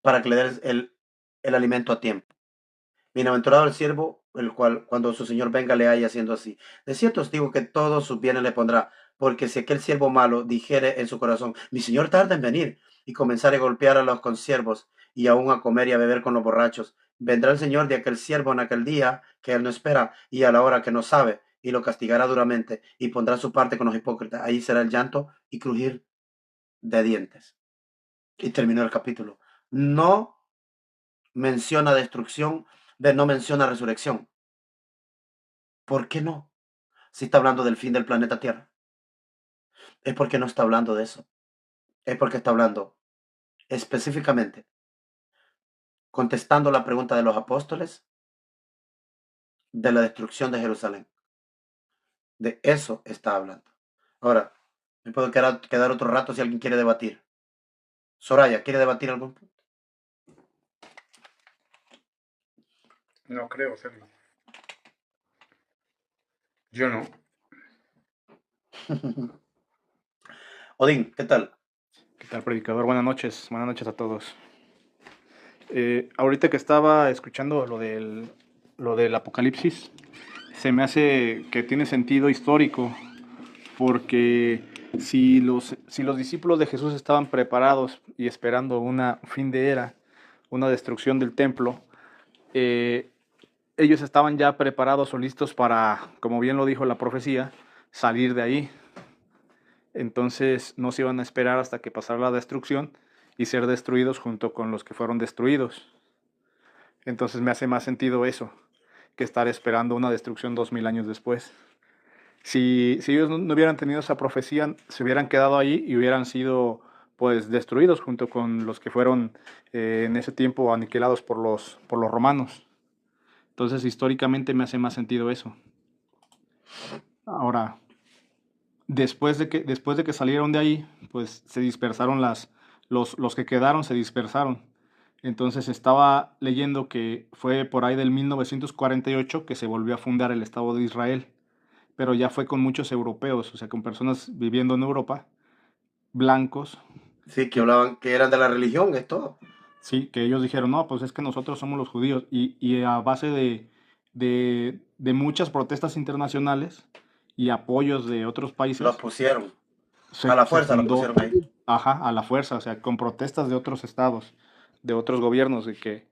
Para que le des el alimento a tiempo. Bienaventurado el siervo, el cual cuando su señor venga le haya haciendo así. De cierto os digo que todos sus bienes le pondrá, porque si aquel siervo malo dijere en su corazón, mi señor tarda en venir, y comenzare a golpear a los consiervos, y aún a comer y a beber con los borrachos, vendrá el señor de aquel siervo en aquel día que él no espera, y a la hora que no sabe, y lo castigará duramente, y pondrá su parte con los hipócritas. Ahí será el llanto y crujir de dientes. Y terminó el capítulo. No menciona destrucción, no menciona resurrección. ¿Por qué no? Si está hablando del fin del planeta Tierra. Es porque no está hablando de eso. Es porque está hablando específicamente, contestando la pregunta de los apóstoles, de la destrucción de Jerusalén. De eso está hablando. Ahora, me puedo quedar otro rato si alguien quiere debatir. Soraya, ¿quiere debatir algún punto? No creo hacerlo. Yo no. Odín, ¿qué tal? ¿Qué tal, predicador? Buenas noches a todos. Ahorita que estaba escuchando lo del Apocalipsis, se me hace que tiene sentido histórico, porque si los discípulos de Jesús estaban preparados y esperando una fin de era, una destrucción del templo, ellos estaban ya preparados o listos para, como bien lo dijo la profecía, salir de ahí. Entonces no se iban a esperar hasta que pasara la destrucción y ser destruidos junto con los que fueron destruidos. Entonces me hace más sentido eso, que estar esperando una destrucción 2000 años después. Si ellos no hubieran tenido esa profecía, se hubieran quedado ahí y hubieran sido pues destruidos junto con los que fueron en ese tiempo aniquilados por los romanos. Entonces históricamente me hace más sentido eso. Ahora, después de que salieron de ahí, pues se dispersaron los que quedaron se dispersaron. Entonces estaba leyendo que fue por ahí del 1948 que se volvió a fundar el Estado de Israel, pero ya fue con muchos europeos, o sea, con personas viviendo en Europa, blancos. Sí, que hablaban que eran de la religión, es todo. Sí, que ellos dijeron, no, pues es que nosotros somos los judíos, y a base de muchas protestas internacionales y apoyos de otros países. Los pusieron. A la fuerza los pusieron ahí. Ajá, a la fuerza, o sea, con protestas de otros estados, de otros gobiernos, de que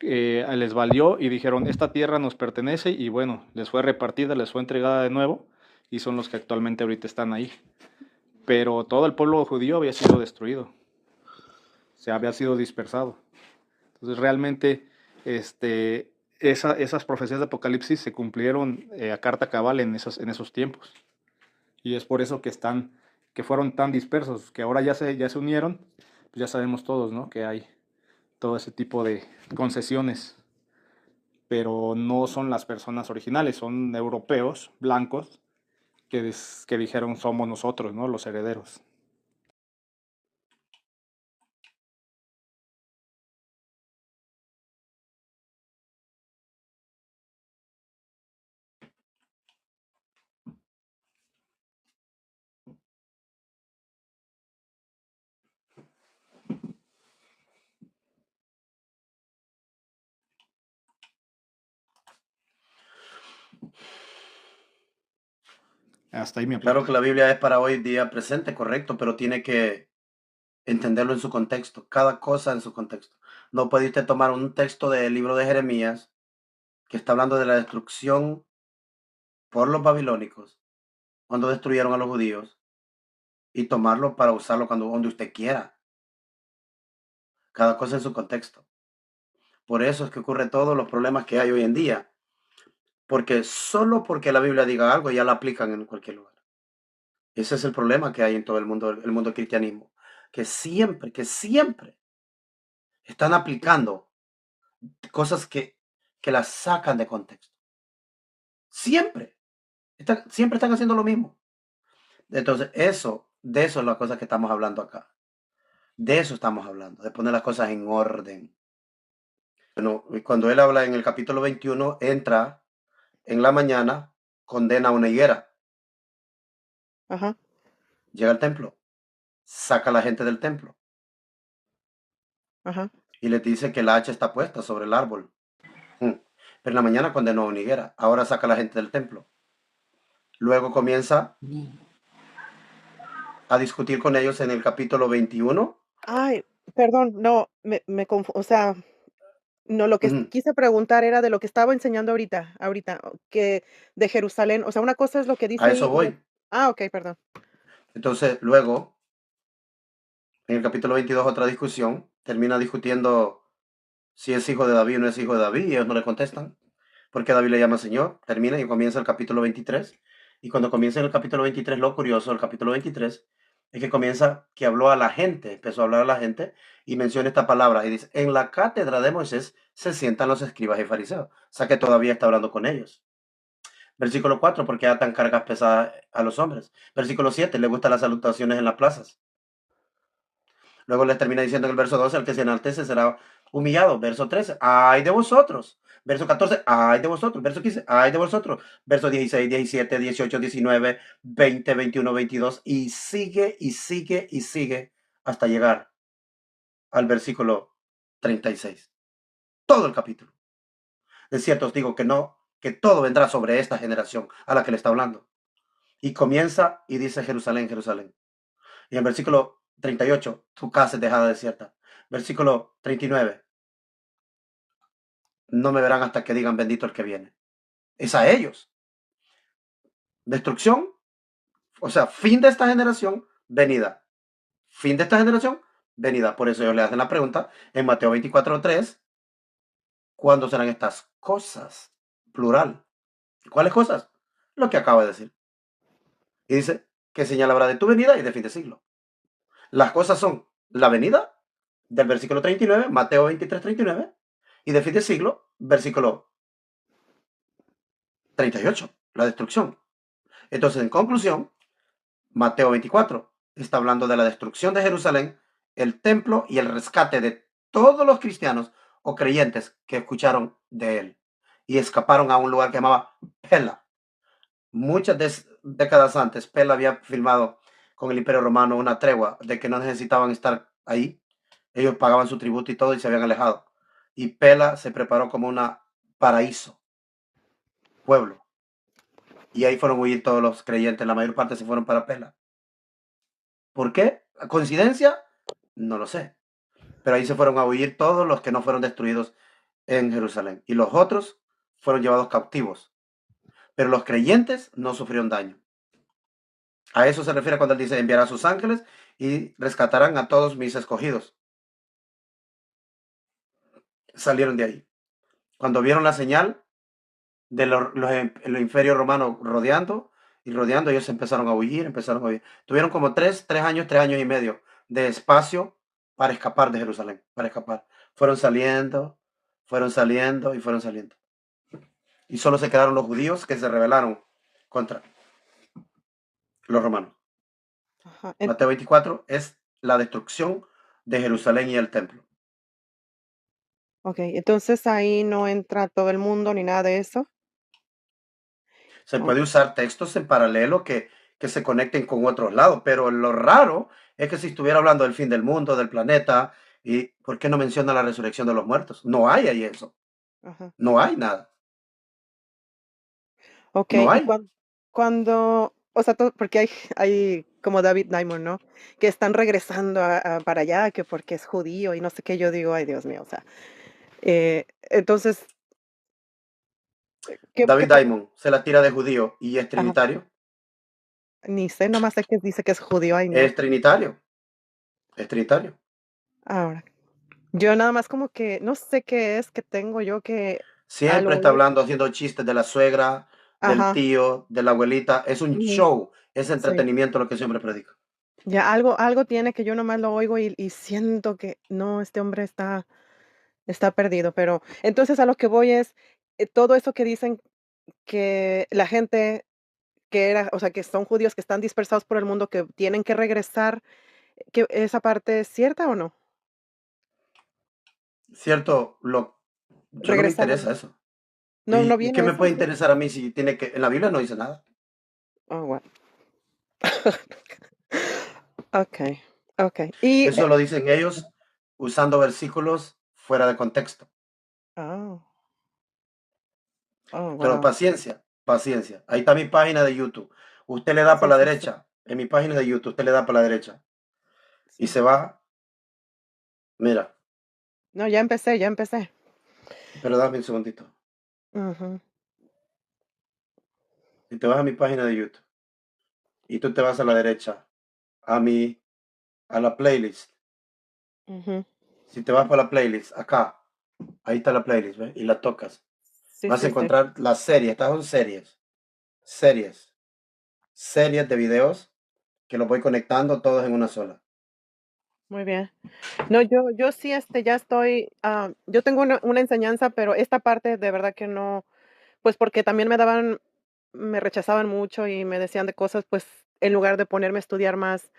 les valió y dijeron, esta tierra nos pertenece, y bueno, les fue repartida, les fue entregada de nuevo, y son los que actualmente ahorita están ahí. Pero todo el pueblo judío había sido destruido, se había sido dispersado. Entonces realmente esas profecías de Apocalipsis se cumplieron a carta cabal en esos tiempos. Y es por eso que fueron tan dispersos, que ahora ya se unieron. Pues ya sabemos todos, ¿no?, que hay todo ese tipo de concesiones, pero no son las personas originales, son europeos blancos que dijeron somos nosotros, ¿no?, los herederos. Hasta ahí me apunto. Claro que la Biblia es para hoy día presente, correcto, pero tiene que entenderlo en su contexto, cada cosa en su contexto. No puede usted tomar un texto del libro de Jeremías que está hablando de la destrucción por los babilónicos, cuando destruyeron a los judíos, y tomarlo para usarlo donde usted quiera. Cada cosa en su contexto. Por eso es que ocurre todos los problemas que hay hoy en día. Porque solo porque la Biblia diga algo ya la aplican en cualquier lugar. Ese es el problema que hay en todo el mundo del cristianismo. Que siempre están aplicando cosas que las sacan de contexto. Siempre están haciendo lo mismo. Entonces, de eso es la cosa que estamos hablando acá. De eso estamos hablando, de poner las cosas en orden. Bueno, cuando él habla en el capítulo 21, entra en la mañana condena una higuera, Ajá. llega al templo, saca a la gente del templo Ajá. y les dice que la hacha está puesta sobre el árbol. Pero en la mañana condenó a una higuera, ahora saca a la gente del templo. Luego comienza a discutir con ellos en el capítulo 21. Ay, perdón, no, o sea, no, lo que quise preguntar era de lo que estaba enseñando ahorita, que de Jerusalén, o sea, una cosa es lo que A dice eso ahí. voy. Ok, perdón. Entonces, luego, en el capítulo 22, otra discusión, termina discutiendo si es hijo de David o no es hijo de David, y ellos no le contestan, porque David le llama Señor. Termina y comienza el capítulo 23. Y cuando comienza el capítulo 23, lo curioso del capítulo 23 es que comienza que habló a la gente, empezó a hablar a la gente y menciona esta palabra y dice, en la cátedra de Moisés se sientan los escribas y fariseos. O sea que todavía está hablando con ellos. Versículo 4, porque atan cargas pesadas a los hombres. Versículo 7, le gustan las salutaciones en las plazas. Luego les termina diciendo en el verso 12, el que se enaltece será humillado. Verso 13, ay de vosotros. Verso 14, ay de vosotros. Verso 15, ay de vosotros. Verso 16, 17, 18, 19, 20, 21, 22. Y sigue, y sigue, y sigue hasta llegar al versículo 36. Todo el capítulo. De cierto os digo que no, que todo vendrá sobre esta generación a la que le está hablando. Y comienza y dice Jerusalén, Jerusalén. Y en el versículo 38, tu casa es dejada desierta. Versículo 39, no me verán hasta que digan bendito el que viene. Es a ellos. Destrucción, o sea, fin de esta generación, venida. Fin de esta generación, venida. Por eso ellos le hacen la pregunta en Mateo 24:3, ¿cuándo serán estas cosas? Plural. ¿Cuáles cosas? Lo que acaba de decir. Y dice, ¿qué señal habrá de tu venida y de fin de siglo? Las cosas son la venida del versículo 39, Mateo 23:39, y de fin de siglo, versículo 38, la destrucción. Entonces, en conclusión, Mateo 24 está hablando de la destrucción de Jerusalén, el templo y el rescate de todos los cristianos o creyentes que escucharon de él y escaparon a un lugar que llamaba Pela. Muchas décadas antes, Pela había firmado con el Imperio Romano una tregua de que no necesitaban estar ahí. Ellos pagaban su tributo y todo y se habían alejado. Y Pela se preparó como un paraíso, pueblo. Y ahí fueron a huir todos los creyentes, la mayor parte se fueron para Pela. ¿Por qué? ¿Coincidencia? No lo sé. Pero ahí se fueron a huir todos los que no fueron destruidos en Jerusalén. Y los otros fueron llevados cautivos. Pero los creyentes no sufrieron daño. A eso se refiere cuando él dice, enviará a sus ángeles y rescatarán a todos mis escogidos. Salieron de ahí. Cuando vieron la señal de los imperios romanos rodeando, ellos empezaron a huir, Tuvieron como 3 años, 3 años y medio de espacio para escapar de Jerusalén, para escapar. Fueron saliendo y fueron saliendo. Y solo se quedaron los judíos que se rebelaron contra los romanos. Ajá. Mateo 24 es la destrucción de Jerusalén y el templo. Ok, entonces ahí no entra todo el mundo ni nada de eso. Se puede usar textos en paralelo que se conecten con otros lados, pero lo raro es que si estuviera hablando del fin del mundo, del planeta, ¿y por qué no menciona la resurrección de los muertos? No hay ahí eso. Ajá. No hay nada. Ok, No y hay. cuando, o sea, porque hay como David Diamond, ¿no? Que están regresando para allá, que porque es judío y no sé qué, yo digo, ay Dios mío, o sea, entonces, ¿qué David pasa? Diamond se la tira de judío y es Ajá. trinitario. Ni sé, nomás sé que dice que es judío, ay no. Es trinitario. Es trinitario. Ahora, yo nada más como que, no sé qué es que tengo yo que al Siempre está oír, hablando, haciendo chistes de la suegra, del ajá, tío, de la abuelita. Es un ujú, show, es sí, entretenimiento lo que siempre predica. ya algo tiene que yo nomás lo oigo y siento que no, este hombre está perdido, pero entonces a lo que voy es, todo eso que dicen que la gente que era, o sea, que son judíos que están dispersados por el mundo, que tienen que regresar, que esa parte es cierta o no? Cierto, yo no me Regresar interesa eso. No, no ¿Y viene qué me eso. puede interesar a mí si tiene que... En la Biblia no dice nada. Oh, wow. Okay, okay. Y, Eso lo dicen ellos usando versículos fuera de contexto. oh, Pero wow. paciencia, paciencia. Ahí está mi página de YouTube. Usted le da Sí, para la sí, sí, derecha. En mi página de YouTube, usted le da para la derecha. Y sí. se va. Mira, No, ya empecé, ya empecé. pero dame un segundito. Ujú, Si te vas a mi página de YouTube y tú te vas a la derecha, a la playlist. ujú. Si te vas para la playlist, acá, ahí está la playlist, ¿ves? Y la tocas. Sí, Vas a sí, sí. encontrar las series. Estas son series, series de videos que los voy conectando todos en una sola. Muy bien. No, yo sí, ya estoy, yo tengo una enseñanza, pero esta parte de verdad que no, pues porque también me rechazaban mucho y me decían de cosas, pues en lugar de ponerme a estudiar más,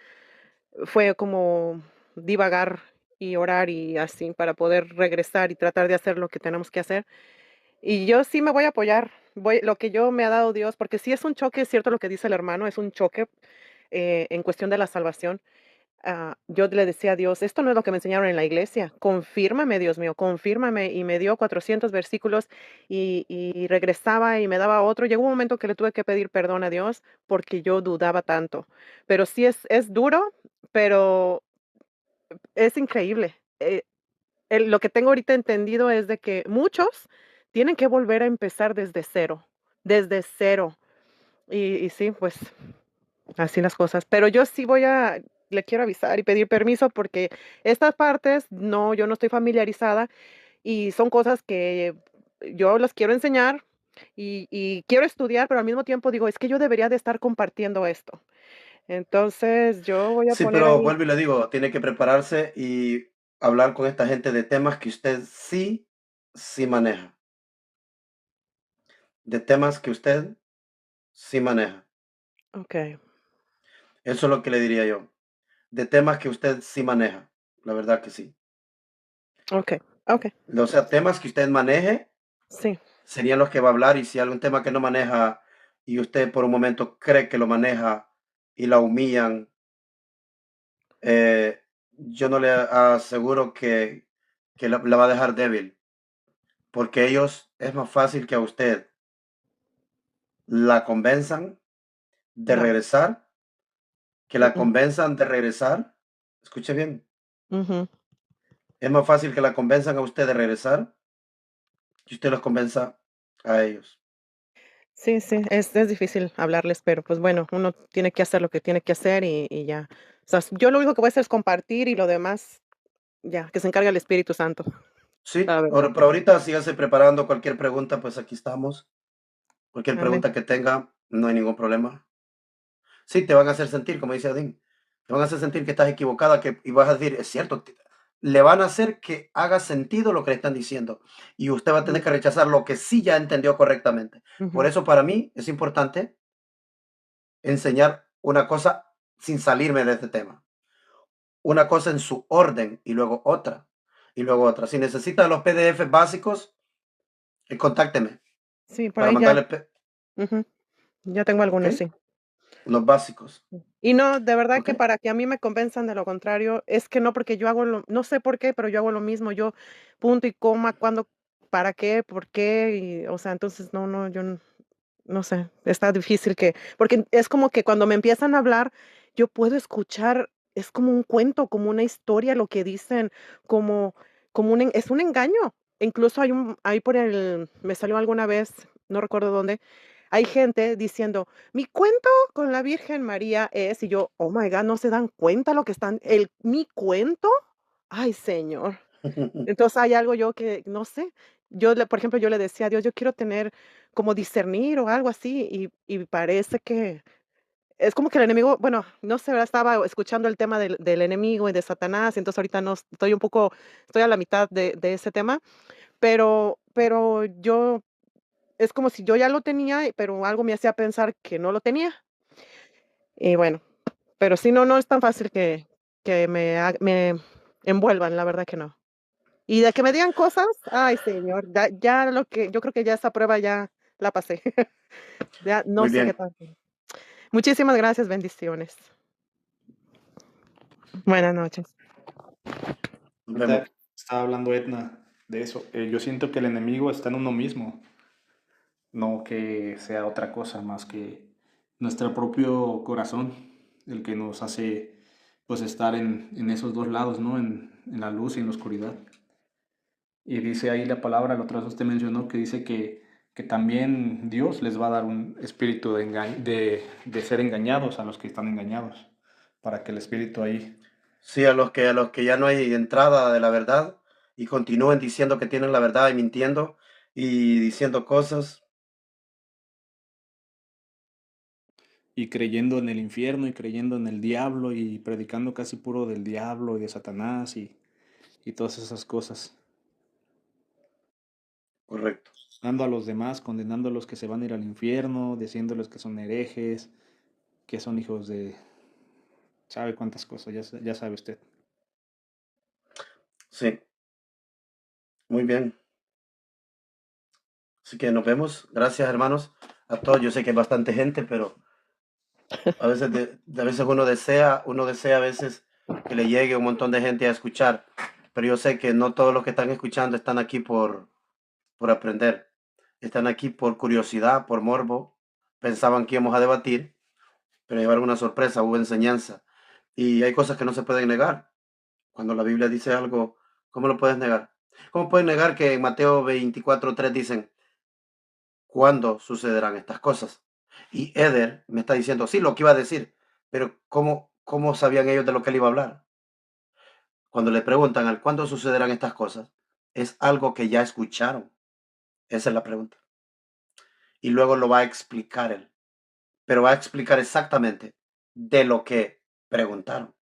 fue como divagar y orar y así para poder regresar y tratar de hacer lo que tenemos que hacer. Y yo sí me voy a apoyar, lo que yo me ha dado Dios, porque sí es un choque, es cierto lo que dice el hermano, es un choque en cuestión de la salvación. Yo le decía a Dios, esto no es lo que me enseñaron en la iglesia, confírmame, Dios mío, confírmame, y me dio 400 versículos y regresaba y me daba otro. Llegó un momento que le tuve que pedir perdón a Dios porque yo dudaba tanto, pero sí es duro, pero es increíble. Lo que tengo ahorita entendido es de que muchos tienen que volver a empezar desde cero. Y sí, pues así las cosas. Pero yo sí le quiero avisar y pedir permiso porque estas partes, no, yo no estoy familiarizada y son cosas que yo las quiero enseñar y quiero estudiar, pero al mismo tiempo digo, es que yo debería de estar compartiendo esto. Entonces yo voy a Sí, poner pero ahí, vuelvo y le digo, tiene que prepararse y hablar con esta gente de temas que usted sí maneja. De temas que usted sí maneja. ok, Eso es lo que le diría yo. De temas que usted sí maneja. La verdad que sí. ok, ok, O sea, temas que usted maneje sí, serían los que va a hablar, y si hay algún tema que no maneja y usted por un momento cree que lo maneja y la humillan, yo no le aseguro que la va a dejar débil, porque ellos es más fácil que a usted la convenzan de no, regresar, mm, escuche bien, ujú. es más fácil que la convenzan a usted de regresar que usted los convenza a ellos. Sí, sí, es difícil hablarles, pero pues bueno, uno tiene que hacer lo que tiene que hacer y ya. O sea, yo lo único que voy a hacer es compartir y lo demás, ya, que se encargue el Espíritu Santo, Sí, la verdad. pero ahorita sígase preparando cualquier pregunta, pues aquí estamos. Cualquier Amén. pregunta que tenga, no hay ningún problema. Sí, te van a hacer sentir, como dice Adín, te van a hacer sentir que estás equivocada, y vas a decir, es cierto, le van a hacer que haga sentido lo que le están diciendo, y usted va a tener Ujú, que rechazar lo que sí ya entendió correctamente. Por ujú. eso para mí es importante enseñar una cosa sin salirme de este tema. Una cosa en su orden y luego otra. Y luego otra. Si necesita los PDF básicos, contácteme Sí, por para ahí ya, mandarle, ujú, ya tengo ¿ok? algunos, sí. Los básicos, Y no, de verdad ¿ok? que para que a mí me convenzan de lo contrario, es que no, porque yo no sé por qué, pero yo hago lo mismo, yo punto y coma, cuándo, para qué, por qué, y, o sea, entonces no, no sé, está difícil porque es como que cuando me empiezan a hablar, yo puedo escuchar, es como un cuento, como una historia lo que dicen, como, es un engaño. Incluso ahí me salió alguna vez, no recuerdo dónde, hay gente diciendo, mi cuento con la Virgen María es, y yo, oh my God, no se dan cuenta lo que mi cuento, ay Señor. Entonces hay algo yo que no sé. Por ejemplo, yo le decía a Dios, yo quiero tener como discernir o algo así, y parece que es como que el enemigo, bueno, no sé, ¿verdad? Estaba escuchando el tema del enemigo y de Satanás, entonces ahorita no estoy a la mitad de ese tema, pero es como si yo ya lo tenía, pero algo me hacía pensar que no lo tenía. Y bueno, pero sí, no es tan fácil que me envuelvan, la verdad que no. Y de que me digan cosas, ay, Señor, ya lo que, yo creo que ya esa prueba ya la pasé. Ya no Muy sé qué bien. tal. Muchísimas gracias, bendiciones. Buenas noches. Nos vemos. Ahorita estaba hablando Edna de eso. Yo siento que el enemigo está en uno mismo, no que sea otra cosa más que nuestro propio corazón, el que nos hace pues estar en esos dos lados, ¿no? En la luz y en la oscuridad. Y dice ahí la palabra, la otra vez usted mencionó, que dice que también Dios les va a dar un espíritu de ser engañados a los que están engañados, para que el espíritu ahí... Sí, a los que ya no hay entrada de la verdad y continúen diciendo que tienen la verdad y mintiendo y diciendo cosas. Y creyendo en el infierno y creyendo en el diablo y predicando casi puro del diablo y de Satanás y todas esas cosas. Correcto. Dando a los demás, condenando a los que se van a ir al infierno, diciéndoles que son herejes, que son hijos de... ¿Sabe cuántas cosas? Ya sabe usted. Sí, muy bien. Así que nos vemos. Gracias, hermanos, a todos. Yo sé que hay bastante gente, pero a veces, a veces uno desea a veces que le llegue un montón de gente a escuchar. Pero yo sé que no todos los que están escuchando están aquí por aprender. Están aquí por curiosidad, por morbo. Pensaban que íbamos a debatir, pero llevaron una sorpresa, hubo enseñanza. Y hay cosas que no se pueden negar. Cuando la Biblia dice algo, ¿cómo lo puedes negar? ¿Cómo puedes negar que en Mateo 24:3 dicen, ¿cuándo sucederán estas cosas? Y Eder me está diciendo, sí, lo que iba a decir, pero ¿cómo sabían ellos de lo que él iba a hablar? Cuando le preguntan al cuándo sucederán estas cosas, es algo que ya escucharon. Esa es la pregunta. Y luego lo va a explicar él, pero va a explicar exactamente de lo que preguntaron.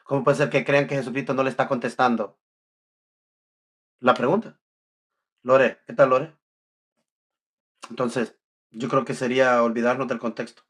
¿Cómo puede ser que crean que Jesucristo no le está contestando la pregunta? Lore, ¿qué tal, Lore? Entonces, yo creo que sería olvidarnos del contexto.